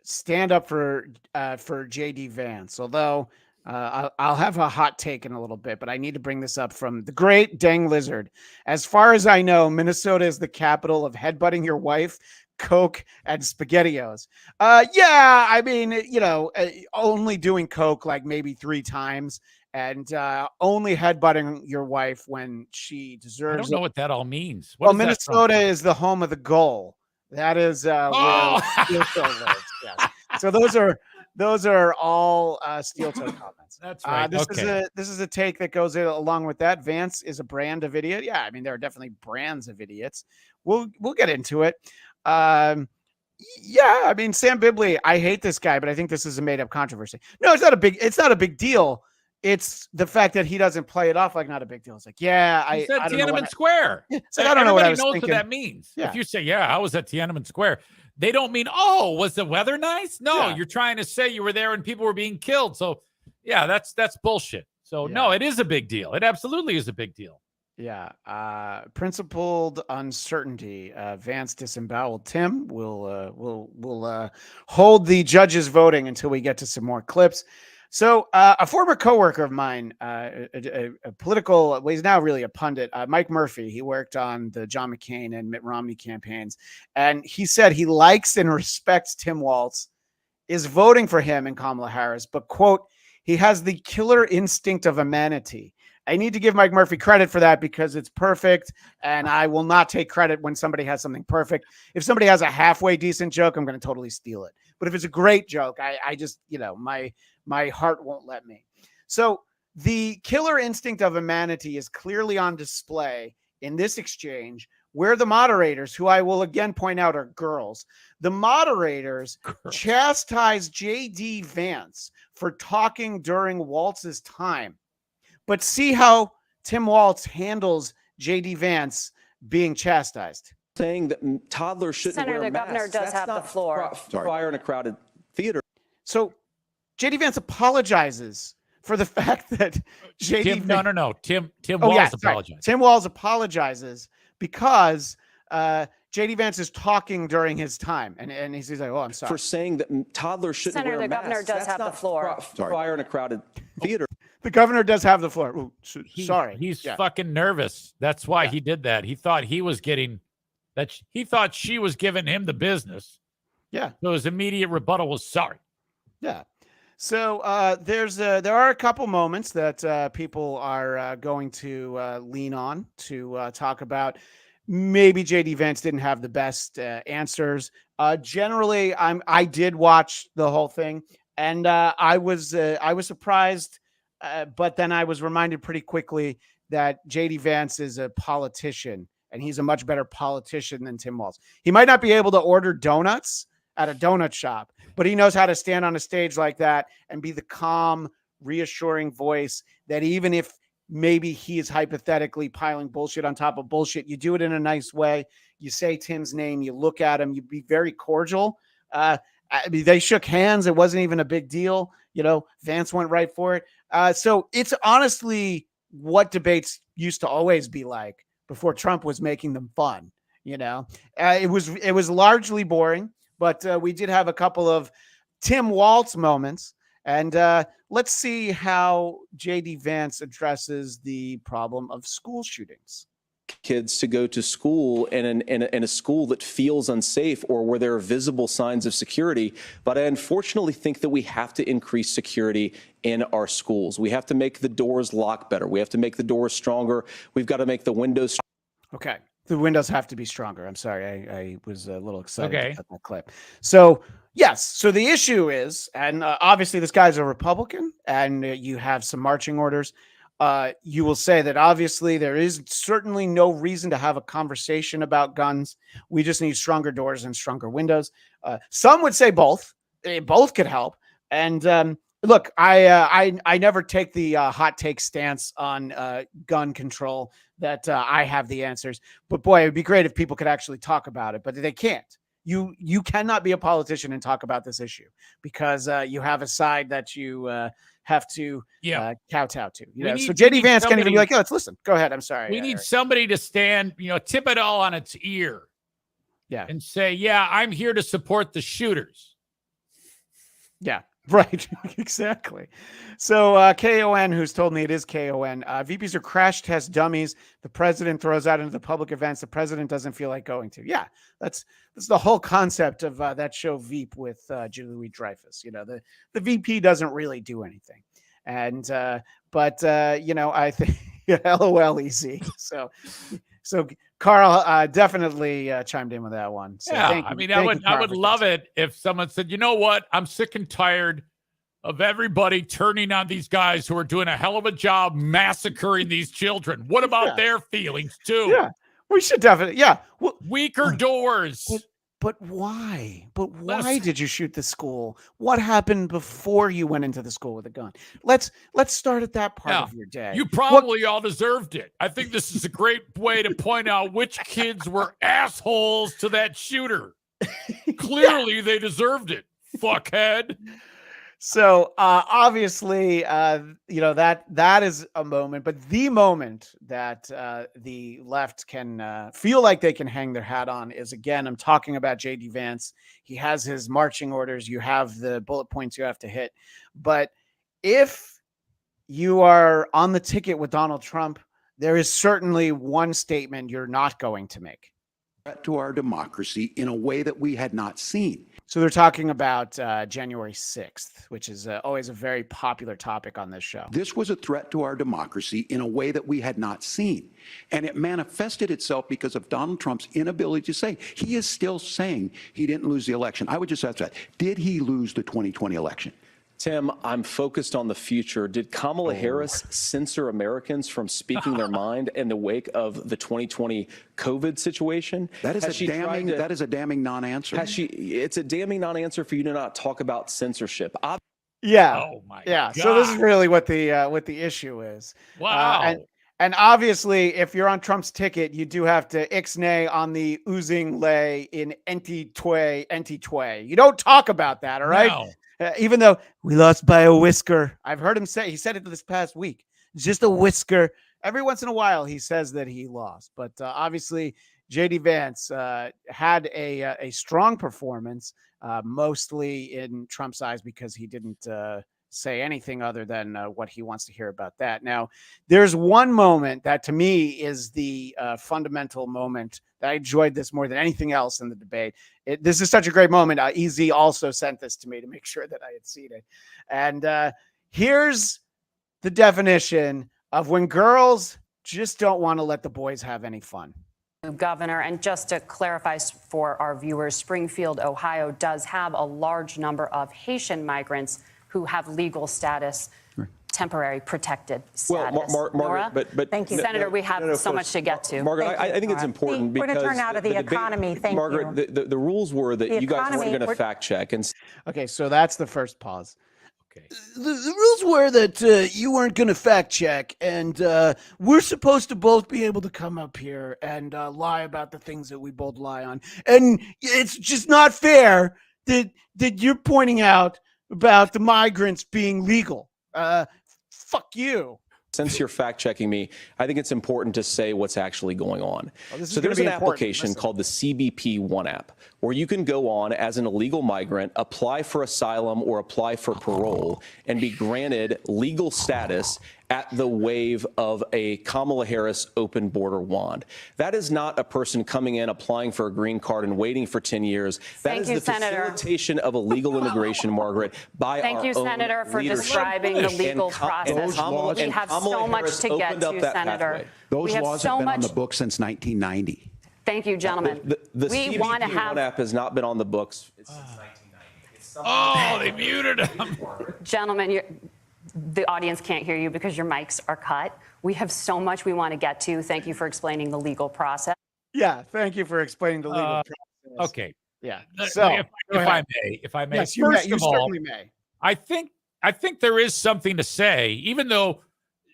stand up for JD Vance. Although I'll have a hot take in a little bit, but I need to bring this up from the great Dang Lizard. As far as I know, Minnesota is the capital of headbutting your wife, Coke, and SpaghettiOs. I mean, only doing Coke like maybe 3 times, and only headbutting your wife when she deserves it. I don't know what that all means. Well, Minnesota is the home of the goal. That is where Steel Toe lives. Yes. So those are all Steel Toe comments. That's right. This is a take that goes along with that. Vance is a brand of idiot. Yeah, I mean, there are definitely brands of idiots. We'll get into it. I mean, Sam Bibley, I hate this guy, but I think this is a made up controversy. No, it's not a big deal. It's the fact that he doesn't play it off like not a big deal. It's like, I said Tiananmen Square. It's like, I don't know what I was knows thinking. What that means. Yeah. If you say, I was at Tiananmen Square, they don't mean, was the weather nice? No, you're trying to say you were there and people were being killed. So that's bullshit. So no, it is a big deal. It absolutely is a big deal. Yeah. Principled uncertainty. Vance disemboweled Tim. We'll hold the judges voting until we get to some more clips. So a former coworker of mine, a political, well, he's now really a pundit, Mike Murphy, he worked on the John McCain and Mitt Romney campaigns. And he said he likes and respects Tim Walz, is voting for him and Kamala Harris, but quote, he has the killer instinct of a manatee. I need to give Mike Murphy credit for that because it's perfect. And I will not take credit when somebody has something perfect. If somebody has a halfway decent joke, I'm going to totally steal it. But if it's a great joke, I just, my heart won't let me. So the killer instinct of a manatee is clearly on display in this exchange where the moderators, who I will again point out are girls, the moderators chastise J.D. Vance for talking during Walz's time. But see how Tim Walz handles J.D. Vance being chastised. Saying that toddlers shouldn't Senator, wear the masks. governor does have the floor. Fire in a crowded theater. So J.D. Vance apologizes for the fact that J.D. No. Tim Walz apologizes. Tim Walz apologizes because J.D. Vance is talking during his time. And he's like, oh, I'm sorry. For saying that toddlers shouldn't Senator, wear the masks. governor does have the floor. Fire in a crowded theater. The governor does have the floor. Ooh, sorry. He's fucking nervous. That's why he did that. He thought he was getting that. He thought she was giving him the business. Yeah. So his immediate rebuttal was sorry. Yeah. So there are a couple moments that people are going to lean on to talk about. Maybe J.D. Vance didn't have the best answers. Generally, I did watch the whole thing, and I was surprised. But then I was reminded pretty quickly that J.D. Vance is a politician, and he's a much better politician than Tim Walz. He might not be able to order donuts at a donut shop, but he knows how to stand on a stage like that and be the calm, reassuring voice that even if maybe he is hypothetically piling bullshit on top of bullshit, you do it in a nice way. You say Tim's name, you look at him, you be very cordial. They shook hands. It wasn't even a big deal. Vance went right for it. So it's honestly what debates used to always be like before Trump was making them fun. It was largely boring, but we did have a couple of Tim Walz moments. And let's see how J.D. Vance addresses the problem of school shootings. Kids to go to school in a school that feels unsafe or where there are visible signs of security. But I unfortunately think that we have to increase security in our schools. We have to make the doors lock better. We have to make the doors stronger. We've got to make the windows. Okay. The windows have to be stronger. I'm sorry. I was a little excited about that clip. So yes. So the issue is, and obviously this guy's a Republican and you have some marching orders. You will say that obviously there is certainly no reason to have a conversation about guns. We just need stronger doors and stronger windows. Some would say both. Both could help. And look, I never take the hot take stance on gun control that I have the answers. But boy, it would be great if people could actually talk about it, but they can't. You cannot be a politician and talk about this issue because you have a side that you have to kowtow to. So J.D. Vance can't even be like, let's listen. Go ahead. I'm sorry. We need somebody to stand, tip it all on its ear. Yeah. And say, I'm here to support the shooters. Yeah. Right. Exactly. So KON, who's told me it is KON, VPs are crash test dummies. The president throws out into the public events the president doesn't feel like going to. Yeah, that's the whole concept of that show Veep with Julie Louis-Dreyfus. The VP doesn't really do anything. And but I think LOL easy. So Carl definitely chimed in with that one. So yeah, I would love it if someone said, you know what? I'm sick and tired of everybody turning on these guys who are doing a hell of a job massacring these children. What about their feelings too? Yeah, we should definitely. Yeah, weaker doors. But why? But why did you shoot the school? What happened before you went into the school with a gun? Let's start at that part of your day. You probably all deserved it. I think this is a great way to point out which kids were assholes to that shooter. Clearly, they deserved it. Fuckhead. So obviously, that is a moment, but the moment that the left can feel like they can hang their hat on is, again, I'm talking about JD Vance. He has his marching orders. You have the bullet points you have to hit. But if you are on the ticket with Donald Trump, there is certainly one statement you're not going to make. Threat to our democracy in a way that we had not seen. So they're talking about January 6th, which is always a very popular topic on this show. This was a threat to our democracy in a way that we had not seen. And it manifested itself because of Donald Trump's inability to say. He is still saying he didn't lose the election. I would just ask that. Did he lose the 2020 election? Tim, I'm focused on the future. Did Kamala Harris censor Americans from speaking their mind in the wake of the 2020 COVID situation? That is a damning non-answer. It's a damning non-answer for you to not talk about censorship. Yeah. Oh my yeah. God. So this is really what the issue is. Wow. And obviously, if you're on Trump's ticket, you do have to ixnay on the oozing lay in enti-tway. You don't talk about that, all right? No. Even though we lost by a whisker. I've heard him say, he said it this past week, it's just a whisker. Every once in a while, he says that he lost. But obviously, JD Vance had a strong performance, mostly in Trump's eyes because he didn't say anything other than what he wants to hear about that. Now, there's one moment that to me is the fundamental moment that I enjoyed this more than anything else in the debate. This is such a great moment. EZ also sent this to me to make sure that I had seen it. And here's the definition of when girls just don't want to let the boys have any fun. Governor, and just to clarify for our viewers, Springfield, Ohio does have a large number of Haitian migrants who have legal status, temporary protected status. Margaret, but thank you, Senator. We have so much to get to. Margaret, I think it's important because we're going to turn out of the economy. Thank Margaret, you. the rules were that you guys weren't going to fact check. And okay, so that's the first pause. Okay. The rules were that you weren't going to fact check, and we're supposed to both be able to come up here and lie about the things that we both lie on. And it's just not fair that you're pointing out about the migrants being legal. Fuck you. Since you're fact checking me, I think it's important to say what's actually going on. So there's an application called the CBP One app where you can go on as an illegal migrant, apply for asylum or apply for parole, and be granted legal status at the wave of a Kamala Harris open border wand. That is not a person coming in, applying for a green card and waiting for 10 years. That is the facilitation of illegal immigration, Margaret, by our own leadership. Thank you, Senator, for describing the legal process. We have so much to get to, Senator. Those laws have been on the books since 1990. Thank you, gentlemen. The CBP One app has not been on the books since 1990. Oh, they muted him. Gentlemen, the audience can't hear you because your mics are cut. We have so much we want to get to. Thank you for explaining the legal process. Yeah, thank you for explaining the legal process. Okay. Yeah. So if I may, yes, first you of all, certainly may. I think there is something to say, even though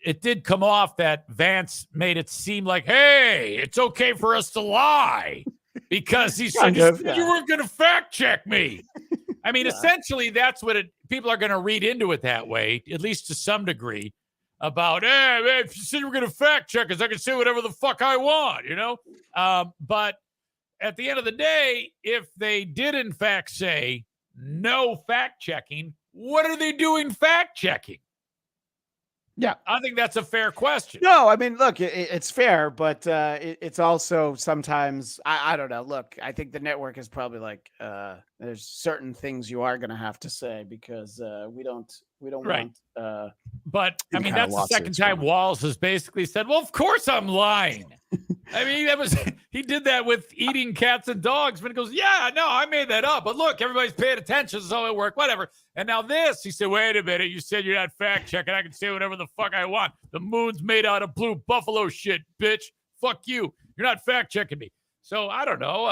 it did come off that Vance made it seem like, hey, it's okay for us to lie because he said you weren't going to fact check me. I mean, essentially, that's what people are going to read into it that way, at least to some degree, about, hey, if you said you were going to fact check us, I can say whatever the fuck I want, you know? But at the end of the day, if they did, in fact, say no fact checking, what are they doing fact checking? Yeah, I think that's a fair question. No, I mean, look, it's fair, but it's also sometimes, I don't know. Look, I think the network is probably like, there's certain things you are going to have to say because we don't want. But I mean, that's the second time Walz has basically said, well, of course I'm lying. I mean, he did that with eating cats and dogs, but he goes, yeah, no, I made that up. But look, everybody's paying attention, so it worked, whatever. And now this, he said, wait a minute, you said you're not fact checking. I can say whatever the fuck I want. The moon's made out of blue buffalo shit, bitch. Fuck you. You're not fact checking me. So I don't know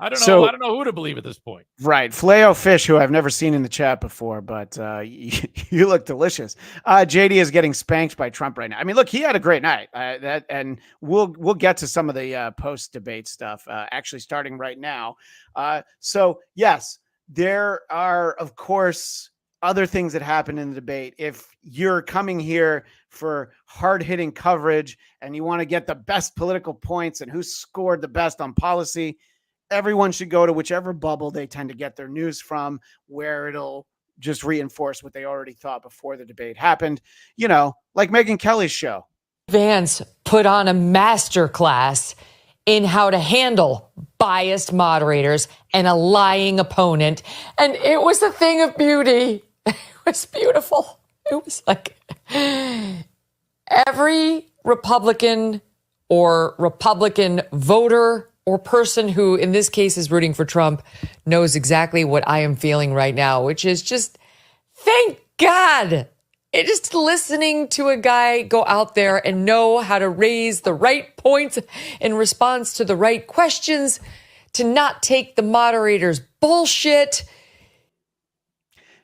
I don't know who to believe at this point. Right. Flayo Fish, who I've never seen in the chat before, but you look delicious. JD is getting spanked by Trump right now. I mean, look, he had a great night. And we'll get to some of the post-debate stuff actually starting right now. So, yes, there are, of course, other things that happen in the debate. If you're coming here for hard-hitting coverage and you want to get the best political points and who scored the best on policy, everyone should go to whichever bubble they tend to get their news from, where it'll just reinforce what they already thought before the debate happened. You know, like Megyn Kelly's show. Vance put on a master class in how to handle biased moderators and a lying opponent. And it was a thing of beauty. It was beautiful. It was like every Republican or Republican voter or person who in this case is rooting for Trump knows exactly what I am feeling right now, which is just, thank God. It just listening to a guy go out there and know how to raise the right points in response to the right questions, to not take the moderator's bullshit.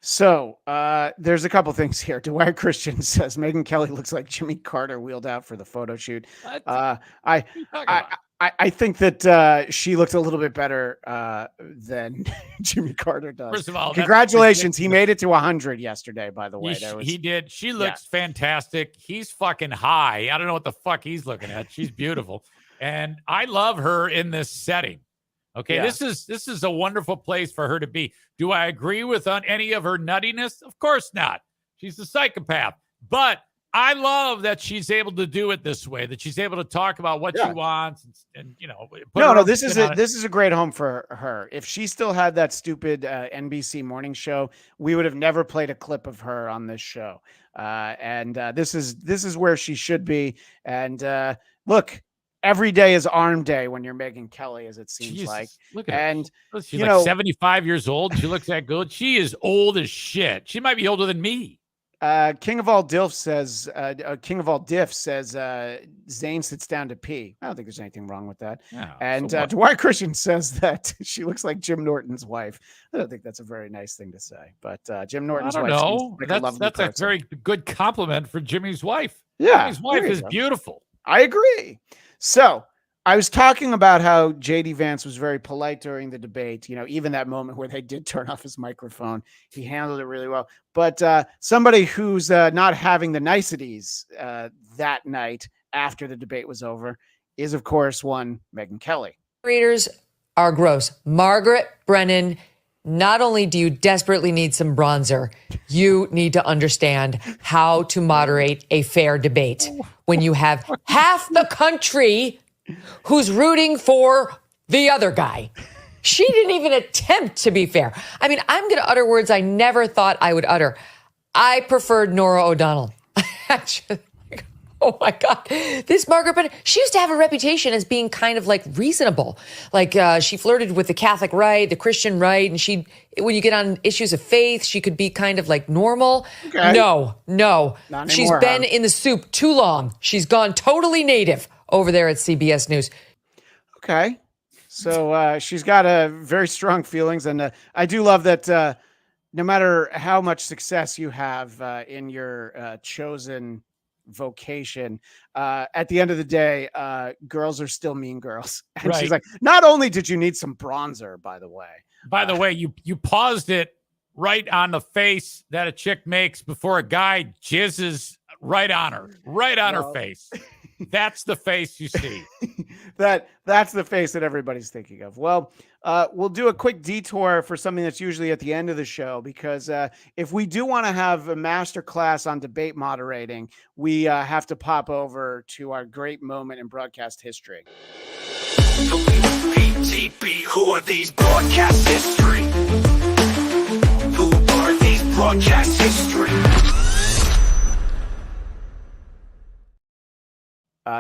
So there's a couple things here. Dwight Christian says Megyn Kelly looks like Jimmy Carter wheeled out for the photo shoot. I think that she looks a little bit better than Jimmy Carter does. First of all, congratulations. He made it to 100 yesterday, by the way. He did. She looks fantastic. He's fucking high. I don't know what the fuck he's looking at. She's beautiful. And I love her in this setting. Okay, this is a wonderful place for her to be. Do I agree with on any of her nuttiness? Of course not. She's a psychopath. But I love that she's able to do it this way, that she's able to talk about what she wants and you know. This is a great home for her. If she still had that stupid NBC morning show, we would have never played a clip of her on this show. This is where she should be. And look, every day is arm day when you're Megyn Kelly, as it seems like. Look at her. She's like 75 years old. She looks that good. She is old as shit. She might be older than me. King of all Diff says Zane sits down to pee. I don't think there's anything wrong with that. Yeah, and Dwight Christian says that she looks like Jim Norton's wife. I don't think that's a very nice thing to say, but Jim Norton's wife seems like that's a very good compliment for Jimmy's wife. Yeah, Jimmy's wife is beautiful. I agree. So I was talking about how JD Vance was very polite during the debate. You know, even that moment where they did turn off his microphone, he handled it really well. But somebody who's not having the niceties that night after the debate was over is, of course, one Megyn Kelly. Moderators are gross. Margaret Brennan, not only do you desperately need some bronzer, you need to understand how to moderate a fair debate when you have half the country who's rooting for the other guy. She didn't even attempt to be fair. I mean, I'm going to utter words I never thought I would utter. I preferred Norah O'Donnell. Oh my God. This Margaret Brennan, she used to have a reputation as being kind of like reasonable. Like she flirted with the Catholic right, the Christian right. And when you get on issues of faith, she could be kind of like normal. Okay. No. Not She's anymore, been in the soup too long. She's gone totally native over there at CBS News. Okay. So she's got very strong feelings. And I do love that no matter how much success you have in your chosen vocation, at the end of the day, girls are still mean girls. And she's like, not only did you need some bronzer, by the way, you paused it right on the face that a chick makes before a guy jizzes right on her face. That's the face you see. That's the face that everybody's thinking of. Well, we'll do a quick detour for something that's usually at the end of the show, because if we do want to have a master class on debate moderating, we have to pop over to our great moment in broadcast history. BTB, who are these broadcast history? Who are these broadcast history?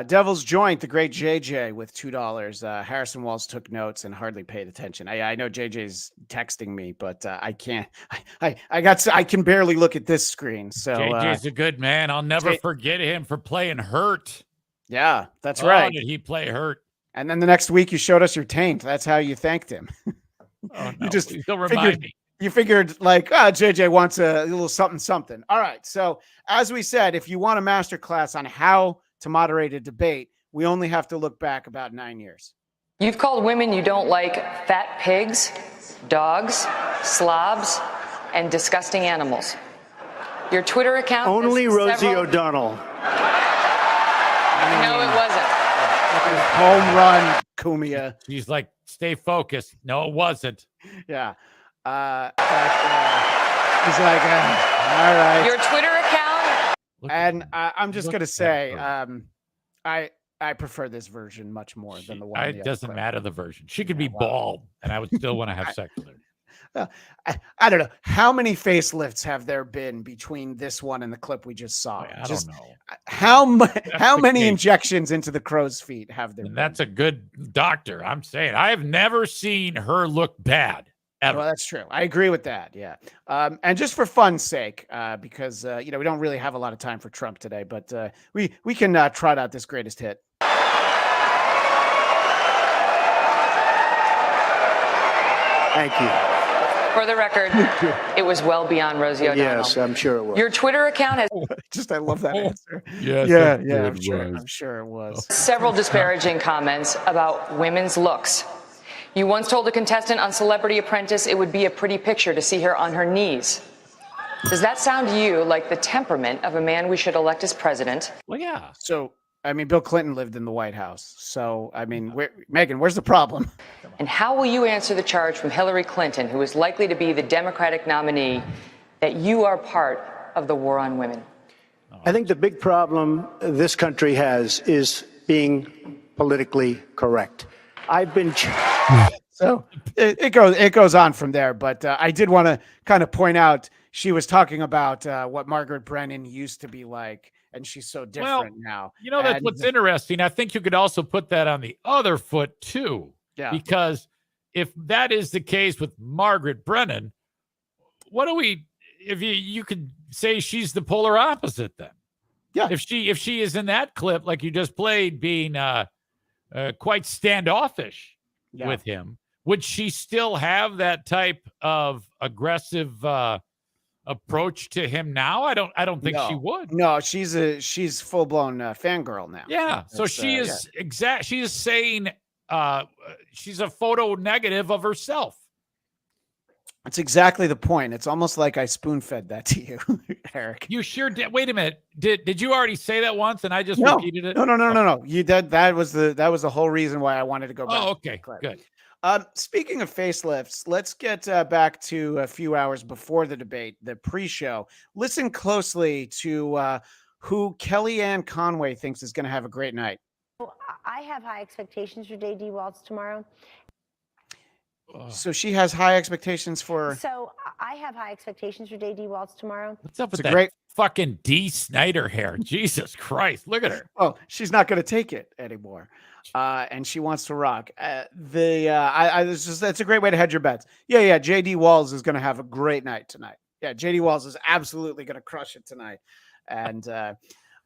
Devil's Joint, the great JJ with $2. Harrison Walz took notes and hardly paid attention. I know JJ's texting me, but I can't. I can barely look at this screen. So JJ's a good man. I'll never forget him for playing Hurt. Yeah, that's right. Did he play Hurt? And then the next week you showed us your taint. That's how you thanked him. Oh, no, you just don't remind me. You figured like, JJ wants a little something. All right. So as we said, if you want a master class on how to moderate a debate, we only have to look back about 9 years. You've called women you don't like fat pigs. dogs, slobs, and disgusting animals. Your Twitter account Only Rosie several- O'Donnell. No, it wasn't. Home run, Kumia. She's like, stay focused. No, it wasn't. Yeah. He's like, all right. Your Twitter account. And I'm just gonna say, I prefer this version much more than the one. It doesn't matter the version. She could be bald, and I would still want to have sex with her. I don't know how many facelifts have there been between this one and the clip we just saw. I don't know. How many injections into the crow's feet have there been? That's a good doctor. I'm saying I have never seen her look bad ever. Well, that's true. I agree with that. Yeah. And just for fun's sake, because we don't really have a lot of time for Trump today, but we can trot out this greatest hit. Thank you. For the record, it was well beyond Rosie O'Donnell. Yes, I'm sure it was. Your Twitter account has I love that answer. Yes, yeah, it I'm was. sure it was. several disparaging comments about women's looks. You once told a contestant on Celebrity Apprentice it would be a pretty picture to see her on her knees. Does that sound to you like the temperament of a man we should elect as president? Well, yeah. So, I mean, Bill Clinton lived in the White House. So, I mean, Megan, where's the problem? And how will you answer the charge from Hillary Clinton, who is likely to be the Democratic nominee, that you are part of the war on women? I think the big problem this country has is being politically correct. I've been. So it goes on from there. But I did want to kind of point out she was talking about what Margaret Brennan used to be like. And she's so different now. You know, that's what's interesting. I think you could also put that on the other foot, too. Yeah. Because if that is the case with Margaret Brennan, if you could say she's the polar opposite then. Yeah. If she is in that clip, like you just played, being quite standoffish with him, would she still have that type of aggressive approach to him now? I don't think she would. No, she's full blown fangirl now. Yeah. So she is she is saying she's a photo negative of herself. That's exactly the point. It's almost like I spoon fed that to you, Eric. You sure did. Wait a minute. Did you already say that once and I just No. repeated it? No. You did. That was the whole reason why I wanted to go back. Oh, okay. Good. Speaking of facelifts, let's get back to a few hours before the debate, the pre-show. Listen closely to who Kellyanne Conway thinks is going to have a great night. I have high expectations for J.D. Walz tomorrow. So she has high expectations for. So I have high expectations for J.D. Walz tomorrow. What's up with that fucking D. Snyder hair? Jesus Christ. Look at her. Oh, she's not going to take it anymore. And she wants to rock. That's a great way to hedge your bets. Yeah. J.D. Walz is going to have a great night tonight. Yeah, J.D. Walz is absolutely going to crush it tonight. And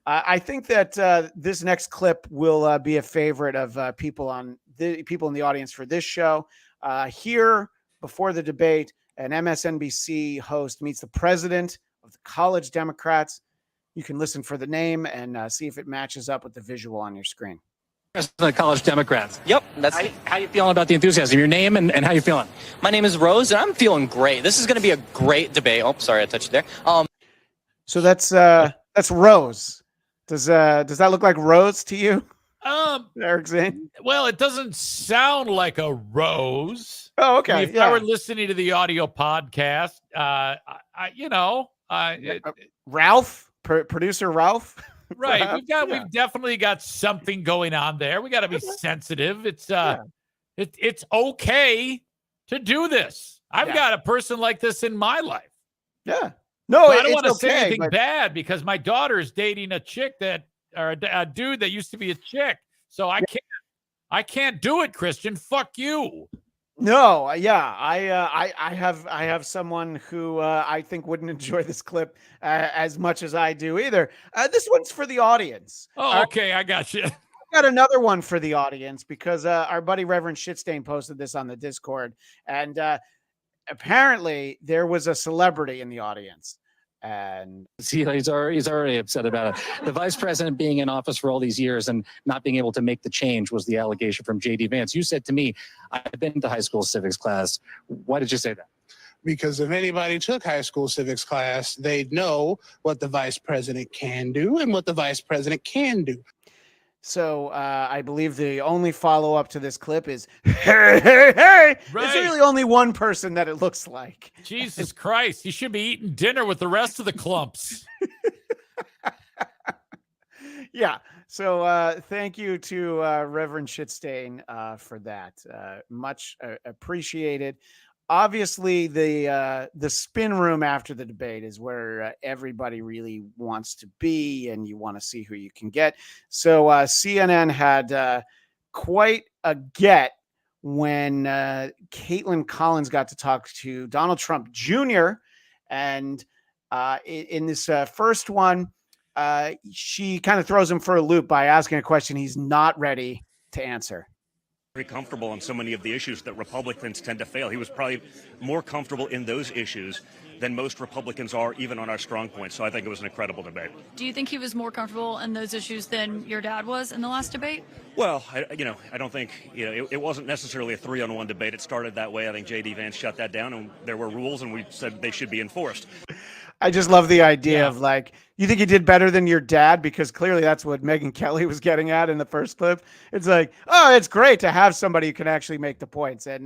I think that this next clip will be a favorite of people in the audience for this show. Here, before the debate, an MSNBC host meets the president of the College Democrats. You can listen for the name and see if it matches up with the visual on your screen. President of the College Democrats. Yep. That's how you feeling about the enthusiasm? Your name and how you feeling? My name is Rose, and I'm feeling great. This is going to be a great debate. Oh, sorry, I touched you there. So that's Rose. Does that look like Rose to you? Eric Zane? Well, it doesn't sound like a rose. Oh, okay. I mean, if I were listening to the audio podcast, Ralph, producer Ralph. Right. We've definitely got something going on there. We got to be sensitive. It's it's okay to do this. I've got a person like this in my life. Yeah. No, I don't want to say okay, anything bad because my daughter is dating a chick or a dude that used to be a chick. So I can't do it, Christian. Fuck you. No, yeah, I have someone who I think wouldn't enjoy this clip as much as I do either. This one's for the audience. Oh, okay, I got you. I got another one for the audience because our buddy Reverend Shitstain posted this on the Discord, and apparently there was a celebrity in the audience, And he's already upset about it. The vice president being in office for all these years and not being able to make the change was the allegation from J.D. Vance. You said to me, I've been to high school civics class. Why did you say that? Because if anybody took high school civics class, they'd know what the vice president can do and what the vice president can do. So I believe the only follow-up to this clip is, hey, hey, hey. Right. It's really only one person that it looks like. Jesus Christ. You should be eating dinner with the rest of the clumps. Yeah. So thank you to Reverend Shitstain for that. Much appreciated. Obviously, the spin room after the debate is where everybody really wants to be, and you want to see who you can get. So CNN had quite a get when Caitlin Collins got to talk to Donald Trump Jr. And in this first one, she kind of throws him for a loop by asking a question he's not ready to answer. Very comfortable on so many of the issues that Republicans tend to fail. He was probably more comfortable in those issues than most Republicans are, even on our strong points. So I think it was an incredible debate. Do you think he was more comfortable in those issues than your dad was in the last debate? Well, I don't think, it wasn't necessarily a 3-on-1 debate. It started that way. I think J.D. Vance shut that down, and there were rules, and we said they should be enforced. I just love the idea of like, you think you did better than your dad? Because clearly that's what Megyn Kelly was getting at in the first clip. It's like, oh, it's great to have somebody who can actually make the points. And,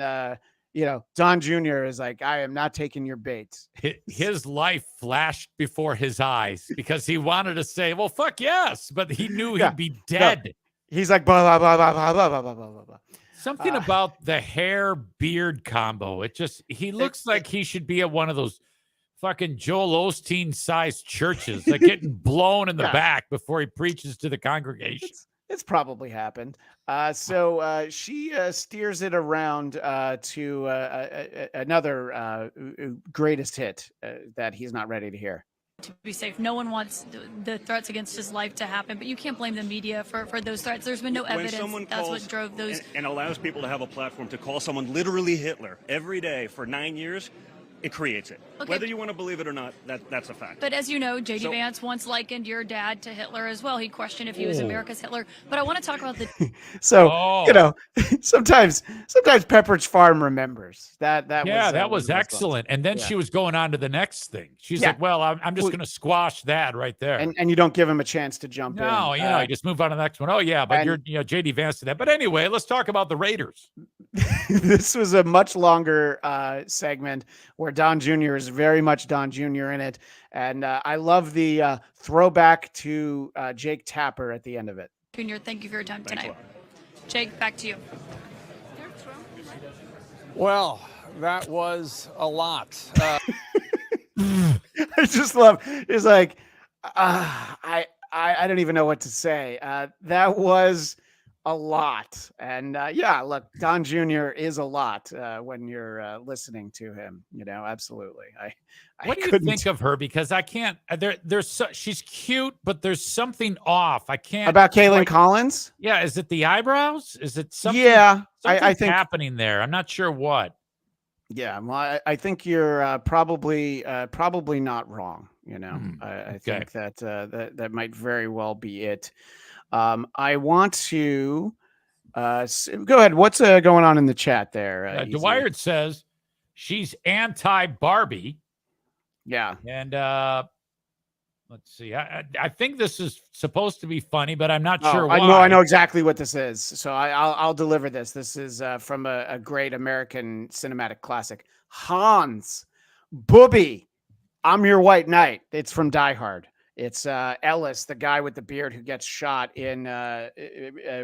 Don Jr. is like, I am not taking your bait. His life flashed before his eyes because he wanted to say, well, fuck yes, but he knew he'd be dead. No. He's like, blah, blah, blah, blah, blah, blah, blah, blah, blah. Something about the hair beard combo. He looks like he should be at one of those fucking Joel Osteen sized churches, like getting blown in the back before he preaches to the congregation. It's probably happened. So she steers it around to another greatest hit that he's not ready to hear. To be safe, no one wants the threats against his life to happen, but you can't blame the media for those threats. There's been no evidence. That's what drove those. And allows people to have a platform to call someone literally Hitler every day for 9 years. It creates it. Okay. Whether you want to believe it or not, that's a fact. But as you know, J.D. Vance once likened your dad to Hitler as well. He questioned if he was America's Hitler. But I want to talk about the. So sometimes Pepperidge Farm remembers that. That was excellent. And then she was going on to the next thing. She's like, "Well, I'm just going to squash that right there." And you don't give him a chance to jump in. No, you just move on to the next one. Oh yeah, but J.D. Vance did that. But anyway, let's talk about the Raiders. This was a much longer segment where Don Jr. is very much Don Jr. in it. And I love the throwback to Jake Tapper at the end of it. Junior, thank you for your time tonight. Jake, back to you. Well, that was a lot. I just love, it's like, I don't even know what to say. That was a lot. And look, Don Jr. is a lot when you're listening to him, absolutely. What do you think of her? Because I can't, she's cute, but there's something off. I can't. About Caitlin Collins? Yeah. Is it the eyebrows? Is it something? Yeah. I think happening there. I'm not sure what. Yeah. Well, I think you're probably not wrong. I think that might very well be it. I want to go ahead. What's going on in the chat there? Dwyer says she's anti-Barbie. Yeah. And let's see. I think this is supposed to be funny, but I'm not sure why. I know exactly what this is. So I'll deliver this. This is from a great American cinematic classic. Hans, Booby, I'm Your White Knight. It's from Die Hard. It's Ellis, the guy with the beard who gets shot in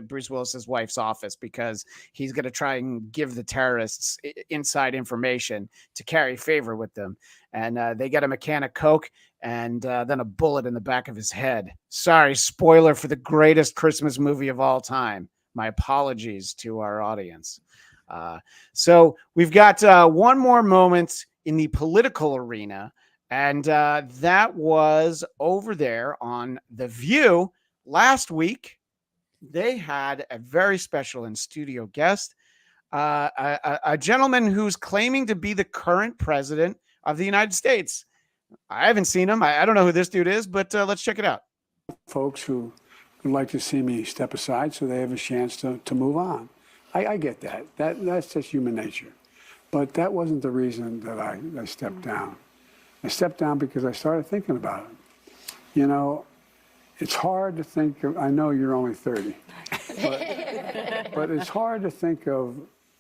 Bruce Willis's wife's office because he's going to try and give the terrorists inside information to carry favor with them. And they get him a can of Coke and then a bullet in the back of his head. Sorry, spoiler for the greatest Christmas movie of all time. My apologies to our audience. So we've got one more moment in the political arena. And that was over there on The View last week. They had a very special in-studio guest, a gentleman who's claiming to be the current president of the United States. I haven't seen him. I don't know who this dude is, but let's check it out. Folks who would like to see me step aside so they have a chance to move on. I get that. That's just human nature. But that wasn't the reason that I stepped down. I stepped down because I started thinking about it. You know, it's hard to think of, I know you're only 30, but it's hard to think of,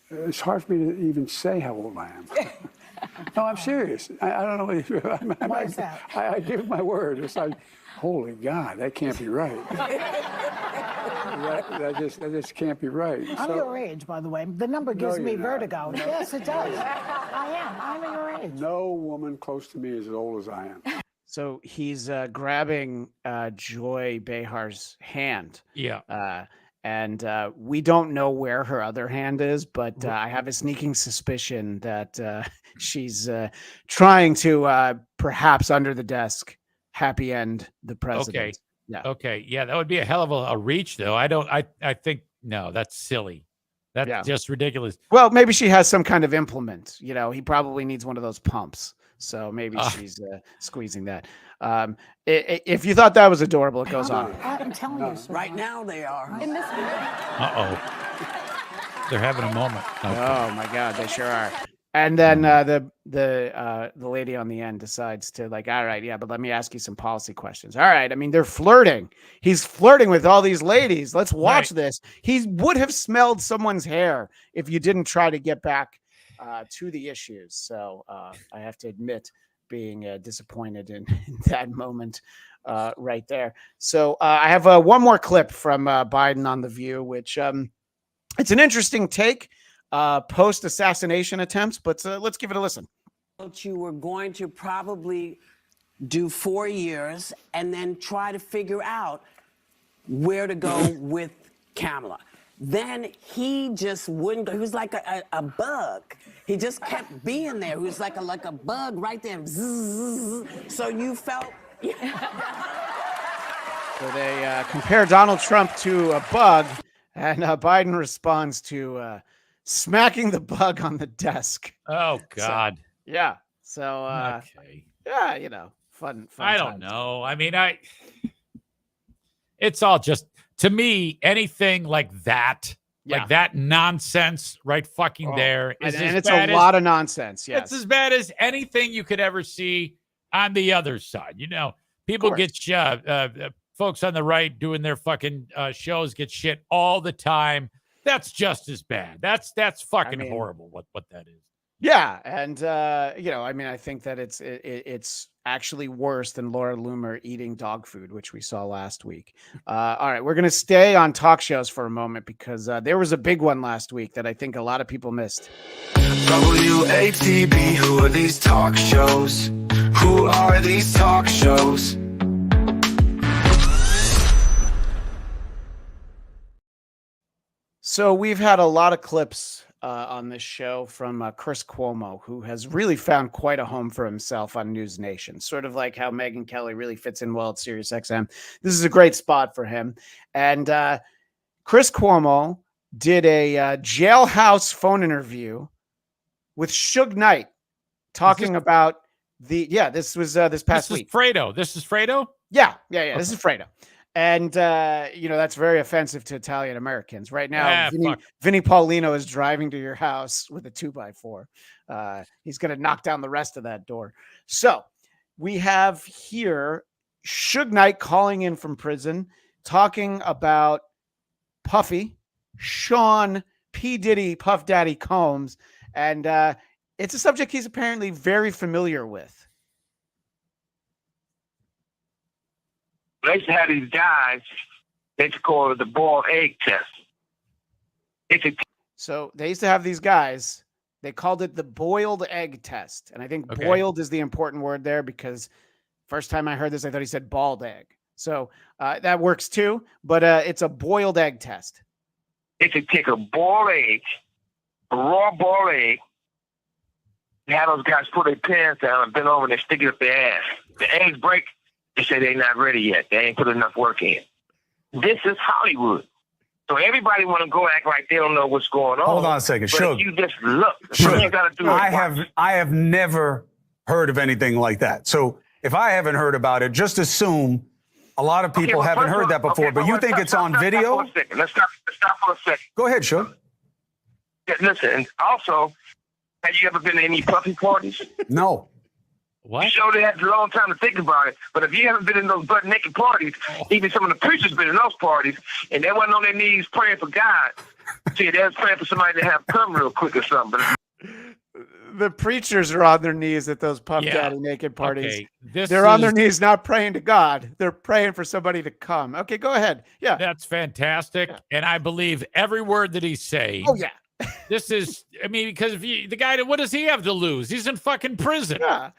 it's hard for me to even say how old I am. No, I'm serious. I don't know. Why is that? I give my word. It's like, holy God, that can't be right. that just can't be right. I'm your age, by the way. The number gives me vertigo. Yes, it does. I am. I'm your age. No woman close to me is as old as I am. So he's grabbing Joy Behar's hand. Yeah. And we don't know where her other hand is, but I have a sneaking suspicion that she's trying to perhaps under the desk happy end the president. Okay. Yeah. Okay. Yeah, that would be a hell of a reach, though. I think, no, that's silly. That's just ridiculous. Well, maybe she has some kind of implement. You know, he probably needs one of those pumps. So maybe she's squeezing that. If you thought that was adorable, it goes on. I'm telling you. Right now they are. In this They're having a moment. Okay. Oh my God, they sure are. And then the lady on the end decides to like, all right, yeah, but let me ask you some policy questions. All right, I mean, they're flirting. He's flirting with all these ladies. Let's watch this. He would have smelled someone's hair if you didn't try to get back to the issues. So I have to admit being disappointed in that moment right there. So I have one more clip from Biden on The View, which it's an interesting take. Post-assassination attempts, but let's give it a listen. You were going to probably do 4 years and then try to figure out where to go with Kamala. Then he just wouldn't go. He was like a bug. He just kept being there. He was like a bug right there. So you felt... So they compare Donald Trump to a bug, and Biden responds to... smacking the bug on the desk. Oh God. So, yeah. So okay. Yeah, you know, fun I don't know. I mean, it's all just, to me, anything like that, like that nonsense right fucking there is and it's a lot of nonsense. Yes. It's as bad as anything you could ever see on the other side. You know, people get folks on the right doing their fucking shows get shit all the time. That's just as bad. That's fucking horrible. What that is. Yeah, and you know, I mean, I think that it's actually worse than Laura Loomer eating dog food, which we saw last week. All right, we're gonna stay on talk shows for a moment because there was a big one last week that I think a lot of people missed. WATB, who are these talk shows? Who are these talk shows? So we've had a lot of clips on this show from Chris Cuomo, who has really found quite a home for himself on News Nation, sort of like how Megyn Kelly really fits in well at Sirius XM. This is a great spot for him. And Chris Cuomo did a jailhouse phone interview with Suge Knight talking about this was this past week. This is Fredo? Yeah. This is Fredo. And, you know, that's very offensive to Italian Americans. Right now, Vinnie Paulino is driving to your house with a 2x4. He's going to knock down the rest of that door. So we have here Suge Knight calling in from prison, talking about Puffy, Sean P. Diddy, Puff Daddy Combs. And it's a subject he's apparently very familiar with. They used to have these guys, they used to call it the boiled egg test. So they used to have these guys, they called it the boiled egg test. And I think boiled is the important word there because first time I heard this, I thought he said bald egg. So that works too, but it's a boiled egg test. They could take a boiled egg, a raw boiled egg, and have those guys put their pants down and bend over and they stick it up their ass. The eggs break. They say they're not ready yet. They ain't put enough work in. This is Hollywood. So everybody want to go act like they don't know what's going on. Hold on a second. But Suge. you just look. Suge. You gotta do I have never heard of anything like that. So if I haven't heard about it, just assume a lot of people haven't heard that before. But you think it's on video? Let's stop for a second. Go ahead, Suge. Yeah, listen, and also, have you ever been to any Puffy parties? No. What? You sure they had a long time to think about it. But if you haven't been in those butt naked parties, even some of the preachers been in those parties, and they wasn't on their knees praying for God. See, they was praying for somebody to have come real quick or something. The preachers are on their knees at those Puff Daddy naked parties. Okay, They're on their knees not praying to God. They're praying for somebody to come. Okay, go ahead. Yeah. That's fantastic. Yeah. And I believe every word that he's saying. Oh, yeah. This is, I mean, because if the guy, what does he have to lose? He's in fucking prison. Yeah.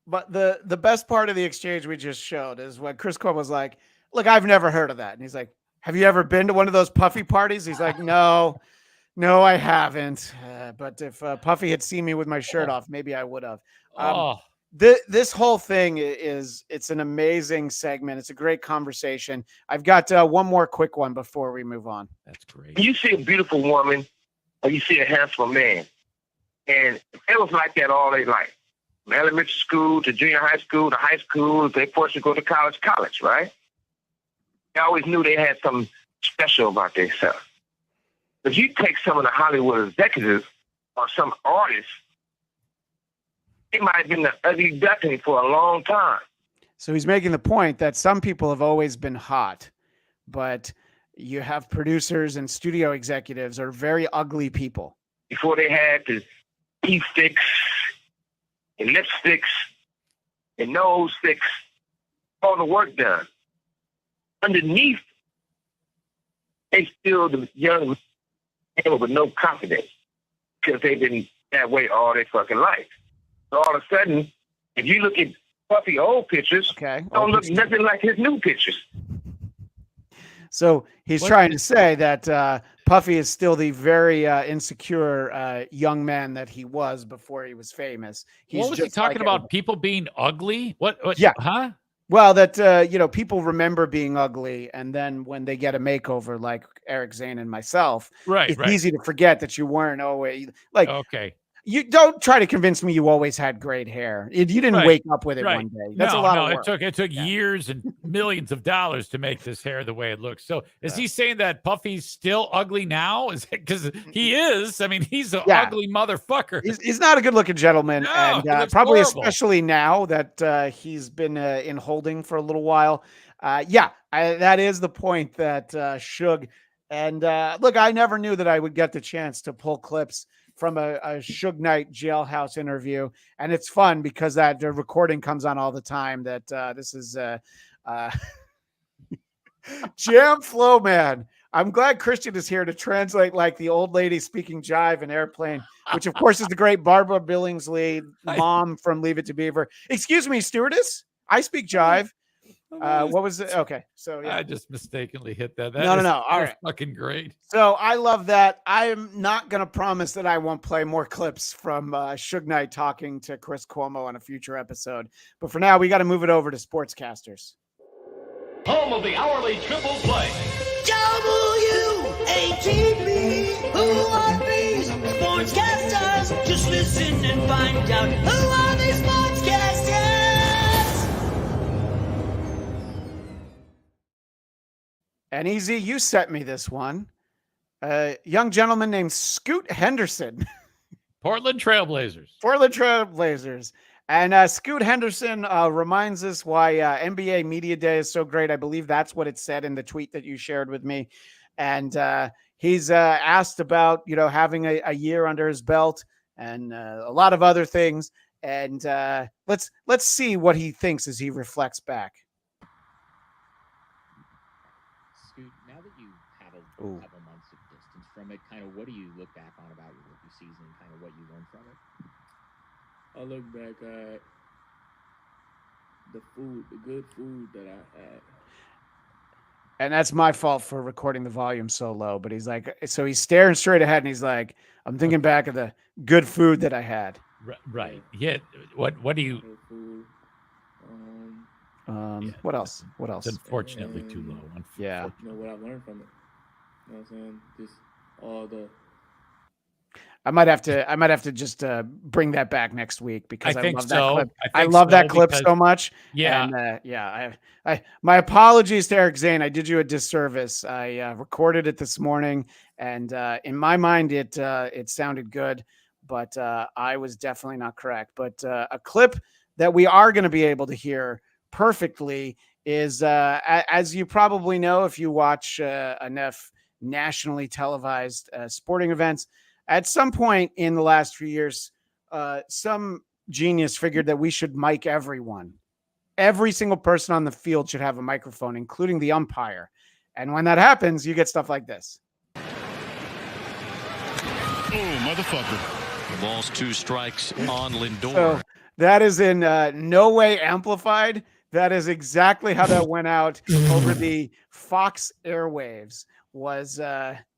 But the best part of the exchange we just showed is when Chris Cuomo was like, look, I've never heard of that. And he's like, have you ever been to one of those Puffy parties? He's like, no, I haven't. But if Puffy had seen me with my shirt off, maybe I would have. This whole thing it's an amazing segment. It's a great conversation. I've got one more quick one before we move on. That's great. You see a beautiful woman or you see a handsome man. And it was like that all their life. From elementary school to junior high school to high school, if they forced to go to college, right? They always knew they had something special about themselves. If you take some of the Hollywood executives or some artists, it might have been the ugly duckling for a long time. So he's making the point that some people have always been hot, but you have producers and studio executives are very ugly people. Before they had the teeth sticks and lipsticks and nose sticks, all the work done. Underneath, they still the young people with no confidence because they've been that way all their fucking life. So all of a sudden, if you look at Puffy old pictures, don't look nothing like his new pictures. So he's trying to say that Puffy is still the very insecure young man that he was before he was famous. What was he talking about? People being ugly? What? Yeah. Huh? Well, that, people remember being ugly. And then when they get a makeover like Eric, Zane, and myself, it's easy to forget that you weren't always like, okay. You don't try to convince me you always had great hair. You didn't wake up with it one day. That's a lot of work. It took years and millions of dollars to make this hair the way it looks. So is he saying that Puffy's still ugly now? Is it because he is? I mean, he's an ugly motherfucker. He's not a good looking gentleman. No, and probably horrible. Especially now that he's been in holding for a little while. That is the point that Suge. And look, I never knew that I would get the chance to pull clips from a Suge Knight jailhouse interview. And it's fun because the recording comes on all the time that this is Jam Flow Man. I'm glad Christian is here to translate like the old lady speaking jive in Airplane, which of course is the great Barbara Billingsley mom from Leave It to Beaver. Excuse me, stewardess. I speak jive. What was it? Okay. So yeah. I just mistakenly hit that. No. All right. Fucking great. So I love that. I'm not going to promise that I won't play more clips from Suge Knight talking to Chris Cuomo on a future episode. But for now, we got to move it over to Sportscasters. Home of the hourly triple play. WATP, who are these sportscasters? Just listen and find out who are these sportscasters. And Easy, you sent me this one. A young gentleman named Scoot Henderson. Portland Trailblazers. And Scoot Henderson reminds us why NBA Media Day is so great. I believe that's what it said in the tweet that you shared with me. And he's asked about, having a year under his belt and a lot of other things. And let's see what he thinks as he reflects back. Now that you have a couple months of distance from it, kind of what do you look back on about your rookie season and kind of what you learned from it? I look back at the good food that I had. And that's my fault for recording the volume so low. But he's like, so he's staring straight ahead and he's like, I'm thinking back of the good food that I had. Right. Yeah. What do you... What else? It's unfortunately too low. Yeah. What I learned from it. You know what I'm saying? Just all the... I might have to just bring that back next week because I think love so. that clip. I I think love so that clip because- so much. Yeah. And my apologies to Eric Zane. I did you a disservice. I recorded it this morning, and in my mind, it sounded good, but I was definitely not correct. But a clip that we are going to be able to hear perfectly is, as you probably know, if you watch enough nationally televised sporting events, at some point in the last few years, some genius figured that we should mic everyone. Every single person on the field should have a microphone, including the umpire. And when that happens, you get stuff like this. Oh, motherfucker. Walz 2 strikes on Lindor. So that is in no way amplified. That is exactly how that went out over the Fox airwaves. Was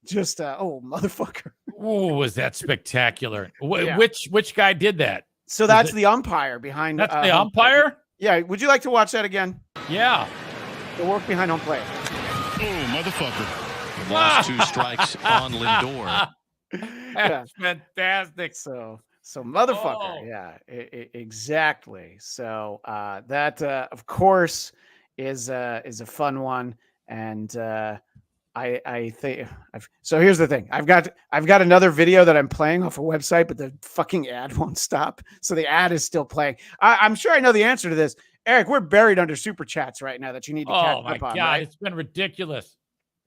just oh, motherfucker. Oh, was that spectacular? Yeah. Which guy did that? So that's the umpire behind. That's the umpire? Yeah. Would you like to watch that again? Yeah. The work behind home plate. Oh, motherfucker. Walz 2 strikes on Lindor. That's fantastic. So motherfucker. Oh. Yeah, exactly. So that of course is a fun one. And I think so. Here's the thing. I've got another video that I'm playing off a website, but the fucking ad won't stop. So the ad is still playing. I'm sure I know the answer to this. Eric, we're buried under super chats right now that you need to catch Oh my up on. God, Right? it's been ridiculous.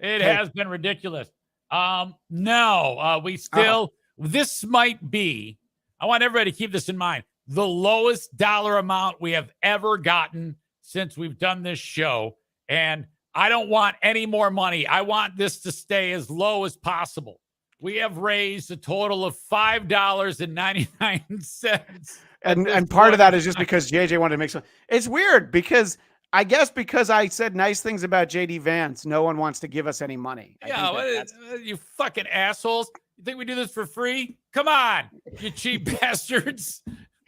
It Okay. has been ridiculous. No, we still, this might be, I want everybody to keep this in mind, the lowest dollar amount we have ever gotten since we've done this show. And I don't want any more money. I want this to stay as low as possible. We have raised a total of $5.99. And part of that is just because JJ wanted to make some. It's weird because I guess because I said nice things about JD Vance, no one wants to give us any money. Yeah, you fucking assholes. You think we do this for free? Come on, you cheap bastards.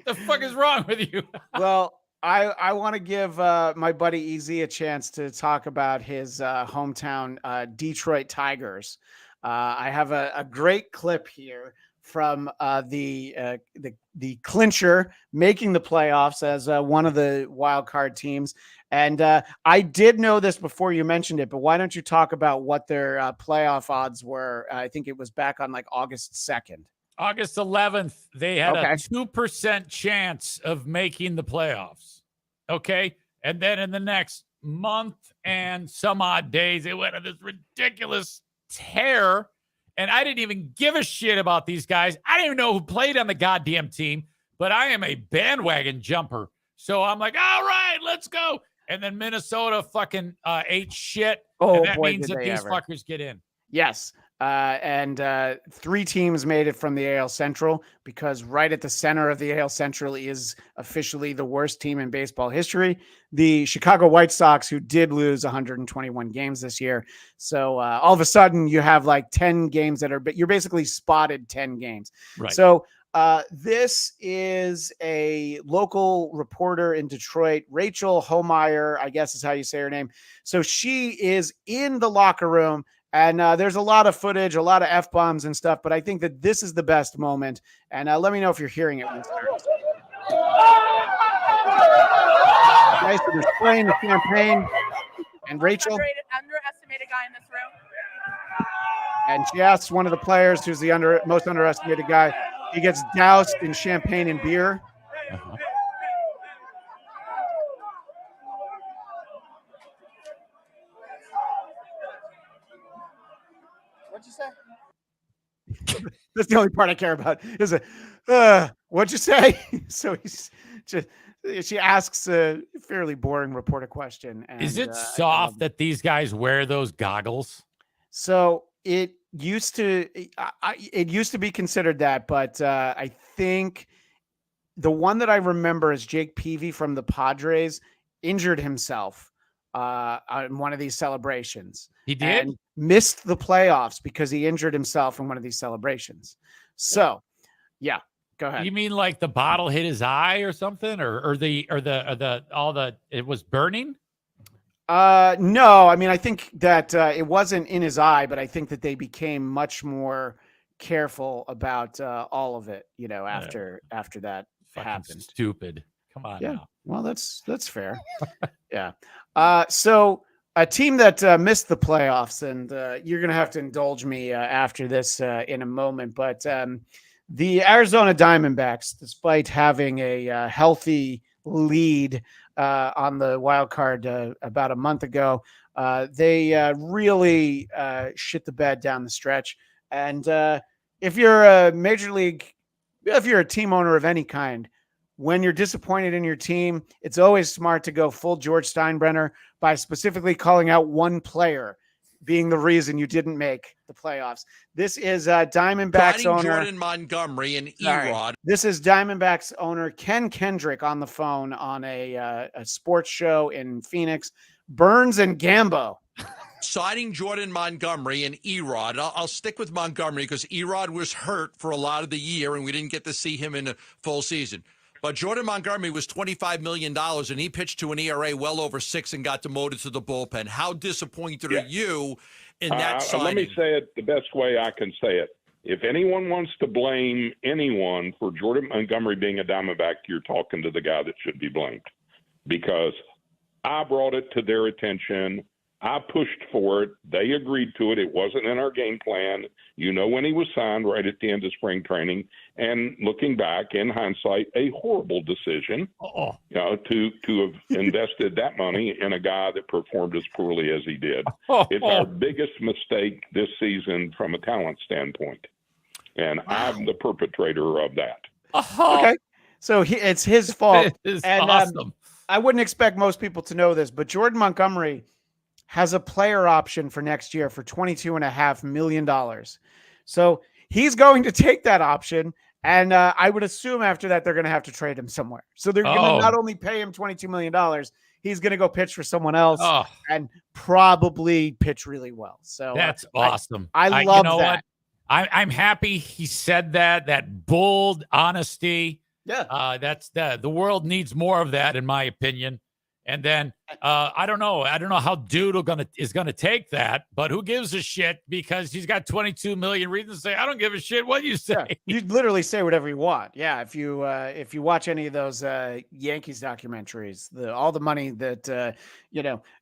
The fuck is wrong with you? Well, I want to give my buddy Easy a chance to talk about his hometown Detroit Tigers. I have a great clip here from the clincher making the playoffs as one of the wild card teams. And I did know this before you mentioned it, but why don't you talk about what their playoff odds were? I think it was back on like August 2nd. August 11th, they had Okay. a 2% chance of making the playoffs. Okay. And then in the next month and some odd days, it went on this ridiculous tear. And I didn't even give a shit about these guys. I didn't even know who played on the goddamn team, but I am a bandwagon jumper. So I'm like, all right, let's go. And then Minnesota fucking ate shit. Oh, and that boy, means did that they these ever. fuckers get in. Yes. And 3 teams made it from the AL Central because right at the center of the AL Central is officially the worst team in baseball history, the Chicago White Sox, who did lose 121 games this year. So all of a sudden you have like 10 games that are, but you're basically spotted 10 games. Right. So this is a local reporter in Detroit, Rachel Homeyer, I guess is how you say her name. So she is in the locker room. And there's a lot of footage, a lot of F-bombs and stuff, but I think that this is the best moment. And let me know if you're hearing it when it starts. Okay, so they're spraying the champagne. And Rachel, Underestimated guy in this room. and she asks one of the players who's the most underestimated guy. He gets doused in champagne and beer. What'd you say? That's the only part I care about. Is what'd you say? So she asks a fairly boring reporter question. And, Is it soft that these guys wear those goggles? So it used to be considered that, but I think the one that I remember is Jake Peavy from the Padres injured himself on one of these celebrations. He did? And missed the playoffs because he injured himself in one of these celebrations. So, yeah, go ahead. You mean like the bottle hit his eye or something, or it was burning? No, I mean, I think that it wasn't in his eye, but I think that they became much more careful about all of it, after that Fucking happened. stupid. Come on now. Well, that's fair. Yeah. So a team that missed the playoffs, and you're going to have to indulge me after this in a moment, but the Arizona Diamondbacks, despite having a healthy lead on the wild card about a month ago, they really shit the bed down the stretch. And if you're a if you're a team owner of any kind, when you're disappointed in your team, it's always smart to go full George Steinbrenner by specifically calling out one player being the reason you didn't make the playoffs. This is Diamondbacks owner Jordan Montgomery and Erod. This is Diamondbacks owner Ken Kendrick on the phone on a sports show in Phoenix. Burns and Gambo. Signing Jordan Montgomery and Erod. I'll stick with Montgomery because Erod was hurt for a lot of the year and we didn't get to see him in a full season. But Jordan Montgomery was $25 million, and he pitched to an ERA well over 6 and got demoted to the bullpen. How disappointed are you in that signing? Let me say it the best way I can say it. If anyone wants to blame anyone for Jordan Montgomery being a Diamondback, you're talking to the guy that should be blamed. Because I brought it to their attention. I pushed for it. They agreed to it. It wasn't in our game plan. When he was signed right at the end of spring training. And looking back in hindsight, a horrible decision to have invested that money in a guy that performed as poorly as he did. It's our biggest mistake this season from a talent standpoint. And I'm the perpetrator of that. Okay. So it's his fault. It is and awesome. I wouldn't expect most people to know this, but Jordan Montgomery has a player option for next year for $22.5 million. So he's going to take that option. And I would assume after that, they're going to have to trade him somewhere. So they're going to not only pay him $22 million, he's going to go pitch for someone else and probably pitch really well. So that's awesome. I love that. What? I'm happy he said that bold honesty. Yeah. That's the world needs more of that, in my opinion. And then I don't know how Dude is gonna take that, but who gives a shit? Because he's got 22 million reasons to say I don't give a shit what you say. Yeah, you literally say whatever you want. Yeah, if you watch any of those Yankees documentaries, all the money that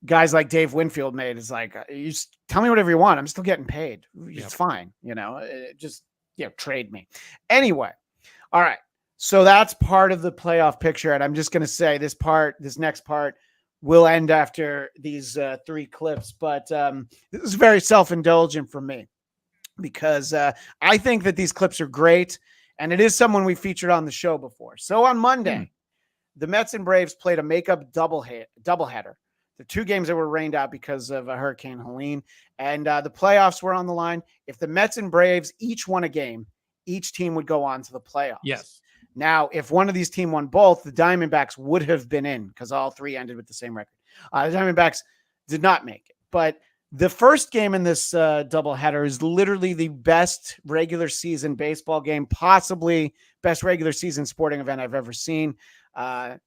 guys like Dave Winfield made is like, you tell me whatever you want. I'm still getting paid. It's fine. Just trade me anyway. All right. So that's part of the playoff picture. And I'm just going to say this next part will end after these 3 clips. But this is very self-indulgent for me because I think that these clips are great. And it is someone we featured on the show before. So on Monday, the Mets and Braves played a makeup doubleheader. The 2 games that were rained out because of Hurricane Helene. And the playoffs were on the line. If the Mets and Braves each won a game, each team would go on to the playoffs. Yes. Now, if one of these teams won both, the Diamondbacks would have been in because all 3 ended with the same record. The Diamondbacks did not make it. But the first game in this doubleheader is literally the best regular season baseball game, possibly best regular season sporting event I've ever seen.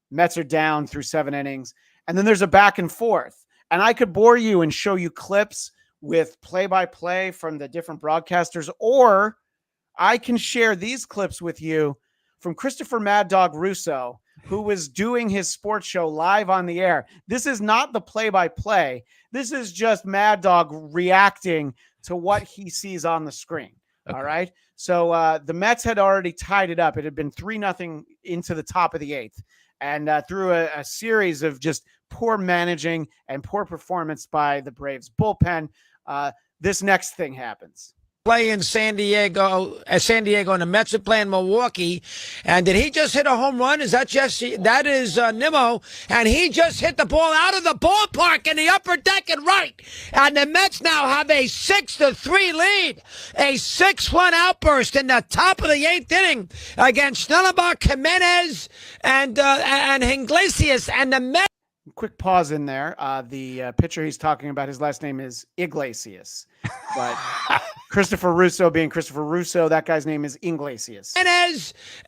Mets are down through 7 innings. And then there's a back and forth. And I could bore you and show you clips with play-by-play from the different broadcasters, or I can share these clips with you from Christopher Mad Dog Russo, who was doing his sports show live on the air. This is not the play-by-play. This is just Mad Dog reacting to what he sees on the screen. Okay. All right. So the Mets had already tied it up. It had been 3-0 into the top of the 8th. And through a series of just poor managing and poor performance by the Braves bullpen, this next thing happens. Play in San Diego, and the Mets are playing Milwaukee. And did he just hit a home run? Is that Jesse? That is Nimmo. And he just hit the ball out of the ballpark in the upper deck and right. And the Mets now have a 6-3 lead. A 6-1 outburst in the top of the 8th inning against Snellbaugh, Jimenez, and Iglesias. And the Mets. Quick pause in there. The pitcher he's talking about, his last name is Iglesias. But Christopher Russo being Christopher Russo, that guy's name is Iglesias.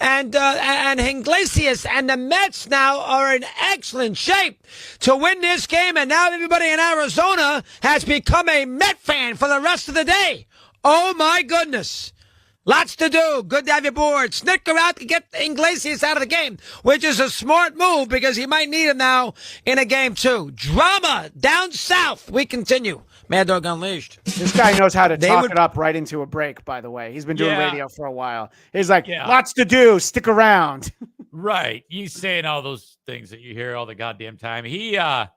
And Iglesias, and the Mets now are in excellent shape to win this game. And now everybody in Arizona has become a Met fan for the rest of the day. Oh, my goodness. Lots to do. Good to have you aboard. Snicker out to get Iglesias out of the game, which is a smart move because he might need him now in a game 2. Drama down south. We continue. Mad Dog Unleashed. This guy knows how to talk it up right into a break, by the way. He's been doing radio for a while. He's like, lots to do. Stick around. Right. You saying all those things that you hear all the goddamn time. He is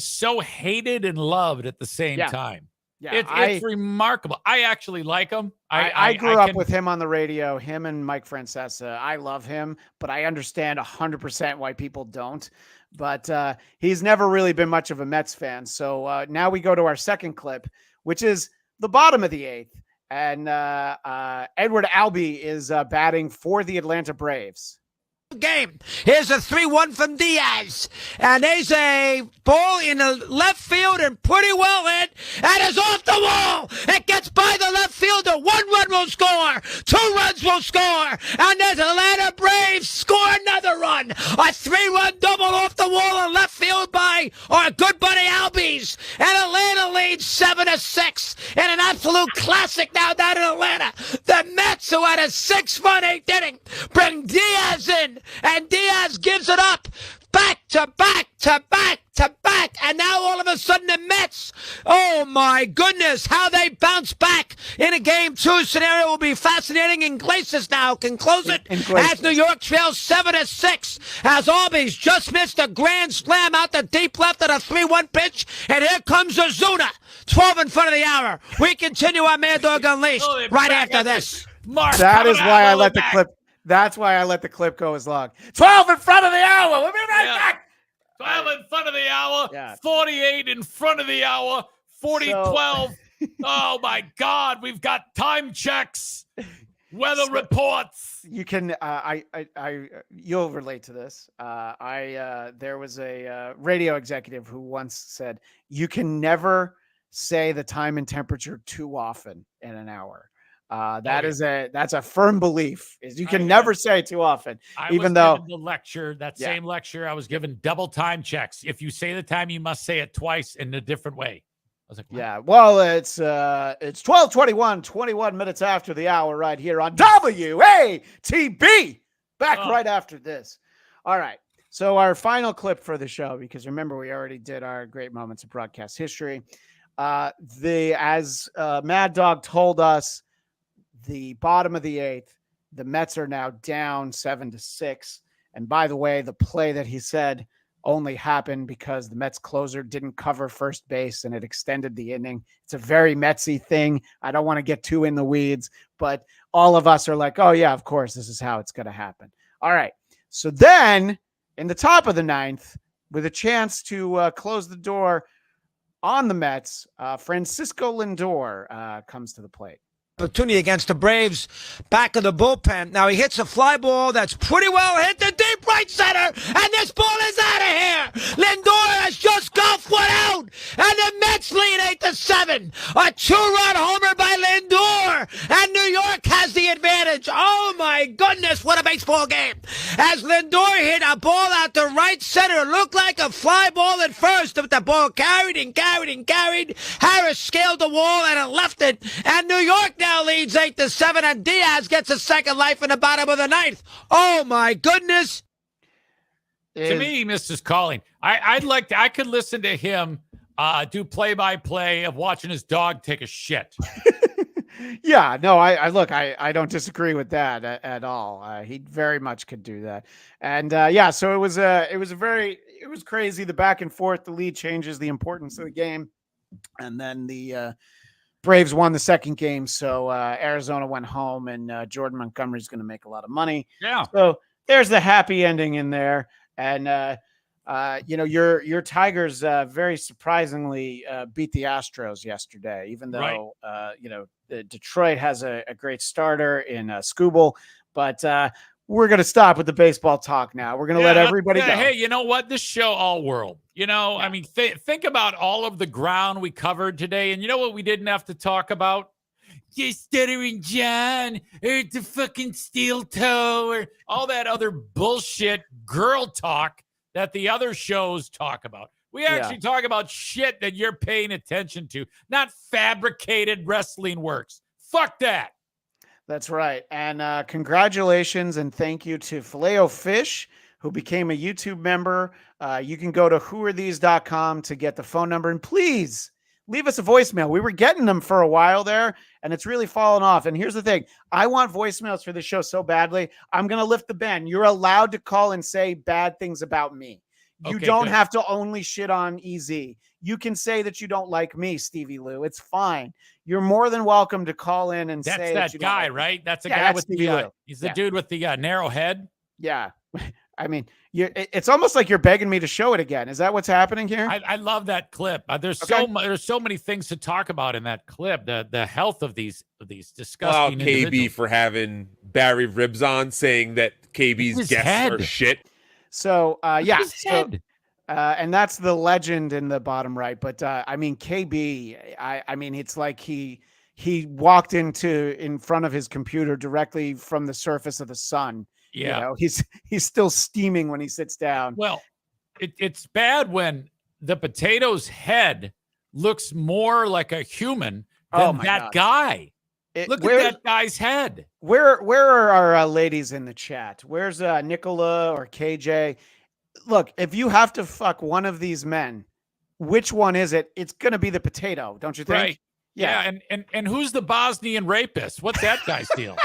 so hated and loved at the same time. Yeah, it's remarkable. I actually like him. I grew up with him on the radio, him and Mike Francesa. I love him, but I understand 100% why people don't. But he's never really been much of a Mets fan. So now we go to our second clip, which is the bottom of the 8th. And Edward Albee is batting for the Atlanta Braves. Game. Here's a 3-1 from Diaz. And there's a ball in the left field and pretty well hit. And it's off the wall. It gets by the left fielder. 1 run will score. 2 runs will score. And there's Atlanta Braves score another run. A 3-run double off the wall in left field by our good buddy Albies. And Atlanta leads 7-6 in an absolute classic now down in Atlanta. The Mets, who had a 6-run 8th inning, bring Diaz in. And Diaz gives it up back to back to back to back. And now all of a sudden the Mets, oh my goodness, how they bounce back in a game 2 scenario will be fascinating. Iglesias now can close it as New York trails 7-6 as Albies just missed a grand slam out the deep left at a 3-1 pitch. And here comes Ozuna, 12 in front of the hour. We continue our Mad Dog Unleashed right after this. That is why I let the clip. That's why I let the clip go as long. 12 in front of the hour. We'll be right back. 12 in front of the hour. 48 in front of the hour. 40-12. Oh, my God. We've got time checks. Weather reports. You can, you'll relate to this. There was a radio executive who once said, you can never say the time and temperature too often in an hour. That's a firm belief. Is you can never say too often, even though the lecture, same lecture, I was given double time checks. If you say the time, you must say it twice in a different way. I was like, yeah, well, it's 12:21, 21 minutes after the hour right here on WATB. Back right after this. All right. So our final clip for the show, because remember, we already did our great moments of broadcast history. As Mad Dog told us, the bottom of the 8th, the Mets are now down 7-6. And by the way, the play that he said only happened because the Mets closer didn't cover first base and it extended the inning. It's a very Metsy thing. I don't want to get too in the weeds, but all of us are like, oh yeah, of course, this is how it's going to happen. All right. So then in the top of the 9th, with a chance to close the door on the Mets, Francisco Lindor comes to the plate. Opportunity against the Braves, back of the bullpen. Now he hits a fly ball that's pretty well hit the deep right center, and this ball is out of here. Lindor has just golfed one out, and the Mets lead 8-7. A 2-run homer by Lindor, and New York has the advantage. Oh my goodness, what a baseball game! As Lindor hit a ball out the right center, looked like a fly ball at first, but the ball carried and carried and carried. Harris scaled the wall and it left it, and New York now leads 8-7, and Diaz gets a second life in the bottom of the 9th. Oh my goodness! To me, Mrs. Calling, I could listen to him do play-by-play of watching his dog take a shit. Yeah, no, I don't disagree with that at all. He very much could do that. And so it was crazy. The back and forth, the lead changes the importance of the game. And then the Braves won the second game. So Arizona went home, and Jordan Montgomery's going to make a lot of money. Yeah. So there's the happy ending in there. And, your Tigers very surprisingly beat the Astros yesterday, even though, Detroit has a great starter in Skubal. But we're going to stop with the baseball talk now. We're going to let everybody go. Hey, you know what? This show, all world. I mean, think about all of the ground we covered today. And you know what we didn't have to talk about? Just Stuttering John or the fucking steel toe or all that other bullshit girl talk that the other shows talk about. We actually talk about shit that you're paying attention to, not fabricated wrestling works. Fuck that. That's right. And congratulations and thank you to Filet-O-Fish, who became a YouTube member. You can go to whoarethese.com to get the phone number. And please leave us a voicemail. We were getting them for a while there, and it's really fallen off. And here's the thing. I want voicemails for this show so badly. I'm going to lift the ban. You're allowed to call and say bad things about me. You don't have to only shit on EZ. You can say that you don't like me, Stevie Lou. It's fine. You're more than welcome to call in and say that you guy, don't like right? That's the Yeah, guy that's with Stevie Lou. he's the dude with the narrow head. Yeah. I mean, it's almost like you're begging me to show it again. Is that what's happening here? I love that clip. There's so many things to talk about in that clip. The health of these disgusting KB individuals. for having Barry Ribs on, saying that KB's guests are shit. So, and that's the legend in the bottom right. But I mean, KB, I mean, it's like he walked in front of his computer directly from the surface of the sun. Yeah. You know, he's still steaming when he sits down. Well, it's bad when the potato's head looks more like a human than that guy. Look at that guy's head. Where are our ladies in the chat? Where's Nicola or KJ? Look, if you have to fuck one of these men, which one is it? It's going to be the potato, don't you think? Right. Yeah. And who's the Bosnian rapist? What's that guy's deal?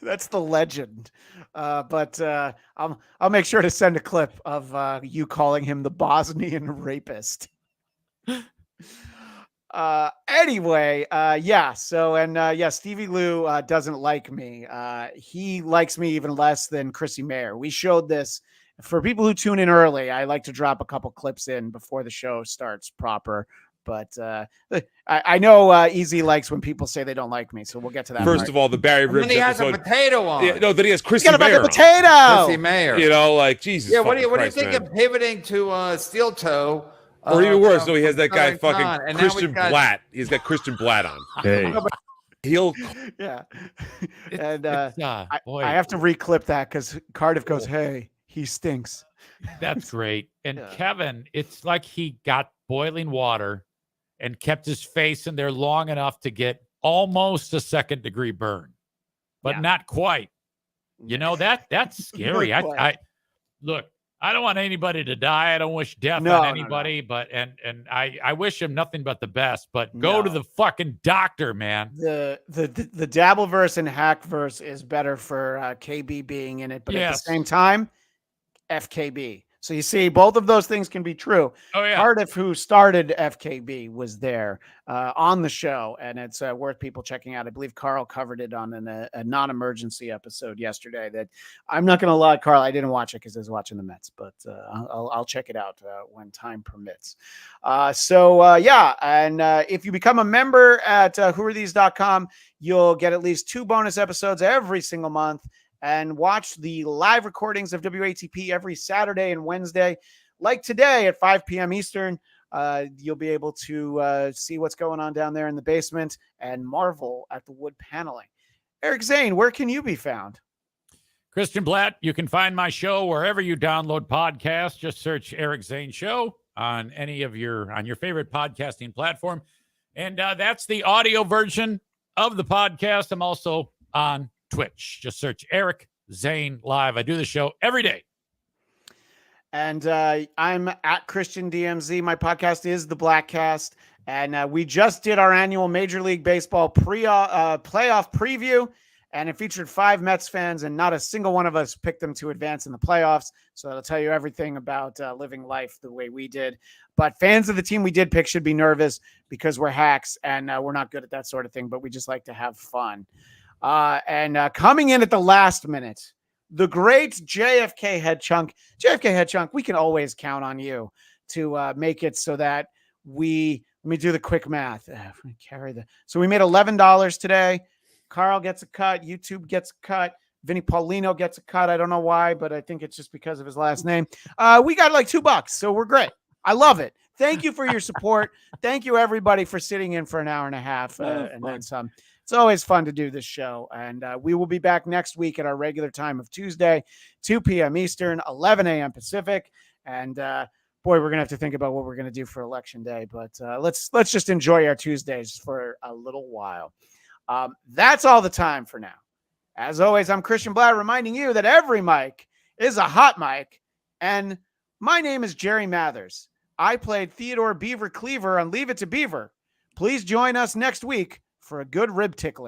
That's the legend. But I'll make sure to send a clip of you calling him the Bosnian rapist. Anyway, Stevie Lou doesn't like me. He likes me even less than Chrissy Mayer. We showed this for people who tune in early. I like to drop a couple clips in before the show starts proper. But I know Easy likes when people say they don't like me, so we'll get to that. First of all, the Barry Ribs then he has episode, a potato on. Yeah, no, then he has Chrissy He's got a Mayer fucking potato. on. Chrissy Mayer. You know, like Jesus. Yeah, what do you Christ, think man. of pivoting to Steel Toe? Or even worse, no, he has that guy Southern fucking Con, and now Christian we've got- Blatt. He's got Christian Blatt on. Hey. He'll Yeah. And I have to reclip that because Cardiff goes, "Hey, he stinks." That's great. And Kevin, it's like he got boiling water and kept his face in there long enough to get almost a second-degree burn, but not quite. You know, that's scary. I look, I don't want anybody to die. I don't wish death on anybody, but and I wish him nothing but the best. But go to the fucking doctor, man. The Dabbleverse and Hackverse is better for KB being in it, but at the same time, FKB. So you see, both of those things can be true. Oh, yeah. Cardiff, who started FKB, was there on the show, and it's worth people checking out. I believe Carl covered it on a non-emergency episode yesterday. That I'm not going to lie, Carl, I didn't watch it because I was watching the Mets, but I'll check it out when time permits. And if you become a member at whoarethese.com, you'll get at least 2 bonus episodes every single month, and watch the live recordings of WATP every Saturday and Wednesday. Like today at 5 p.m. Eastern, you'll be able to see what's going on down there in the basement and marvel at the wood paneling. Eric Zane, where can you be found? Christian Bladt, you can find my show wherever you download podcasts. Just search Eric Zane Show on your favorite podcasting platform. And that's the audio version of the podcast. I'm also on Twitch. Just search Eric Zane Live. I do the show every day. And I'm at Christian DMZ. My podcast is the Blackcast. And we just did our annual Major League Baseball playoff preview. And it featured 5 Mets fans, and not a single one of us picked them to advance in the playoffs. So that'll tell you everything about living life the way we did. But fans of the team we did pick should be nervous because we're hacks and we're not good at that sort of thing, but we just like to have fun. Coming in at the last minute, the great JFK Head Chunk. JFK Head Chunk, we can always count on you to make it so that let me do the quick math. So we made $11 today. Carl gets a cut. YouTube gets a cut. Vinny Paulino gets a cut. I don't know why, but I think it's just because of his last name. We got like $2, so we're great. I love it. Thank you for your support. Thank you, everybody, for sitting in for an hour and a half and then some. It's always fun to do this show, and we will be back next week at our regular time of Tuesday, 2 p.m. Eastern, 11 a.m. Pacific. And boy, we're gonna have to think about what we're gonna do for Election Day. But let's just enjoy our Tuesdays for a little while. That's all the time for now. As always, I'm Christian Bladt, reminding you that every mic is a hot mic, and my name is Jerry Mathers. I played Theodore Beaver Cleaver on Leave It to Beaver. Please join us next week for a good rib tickling.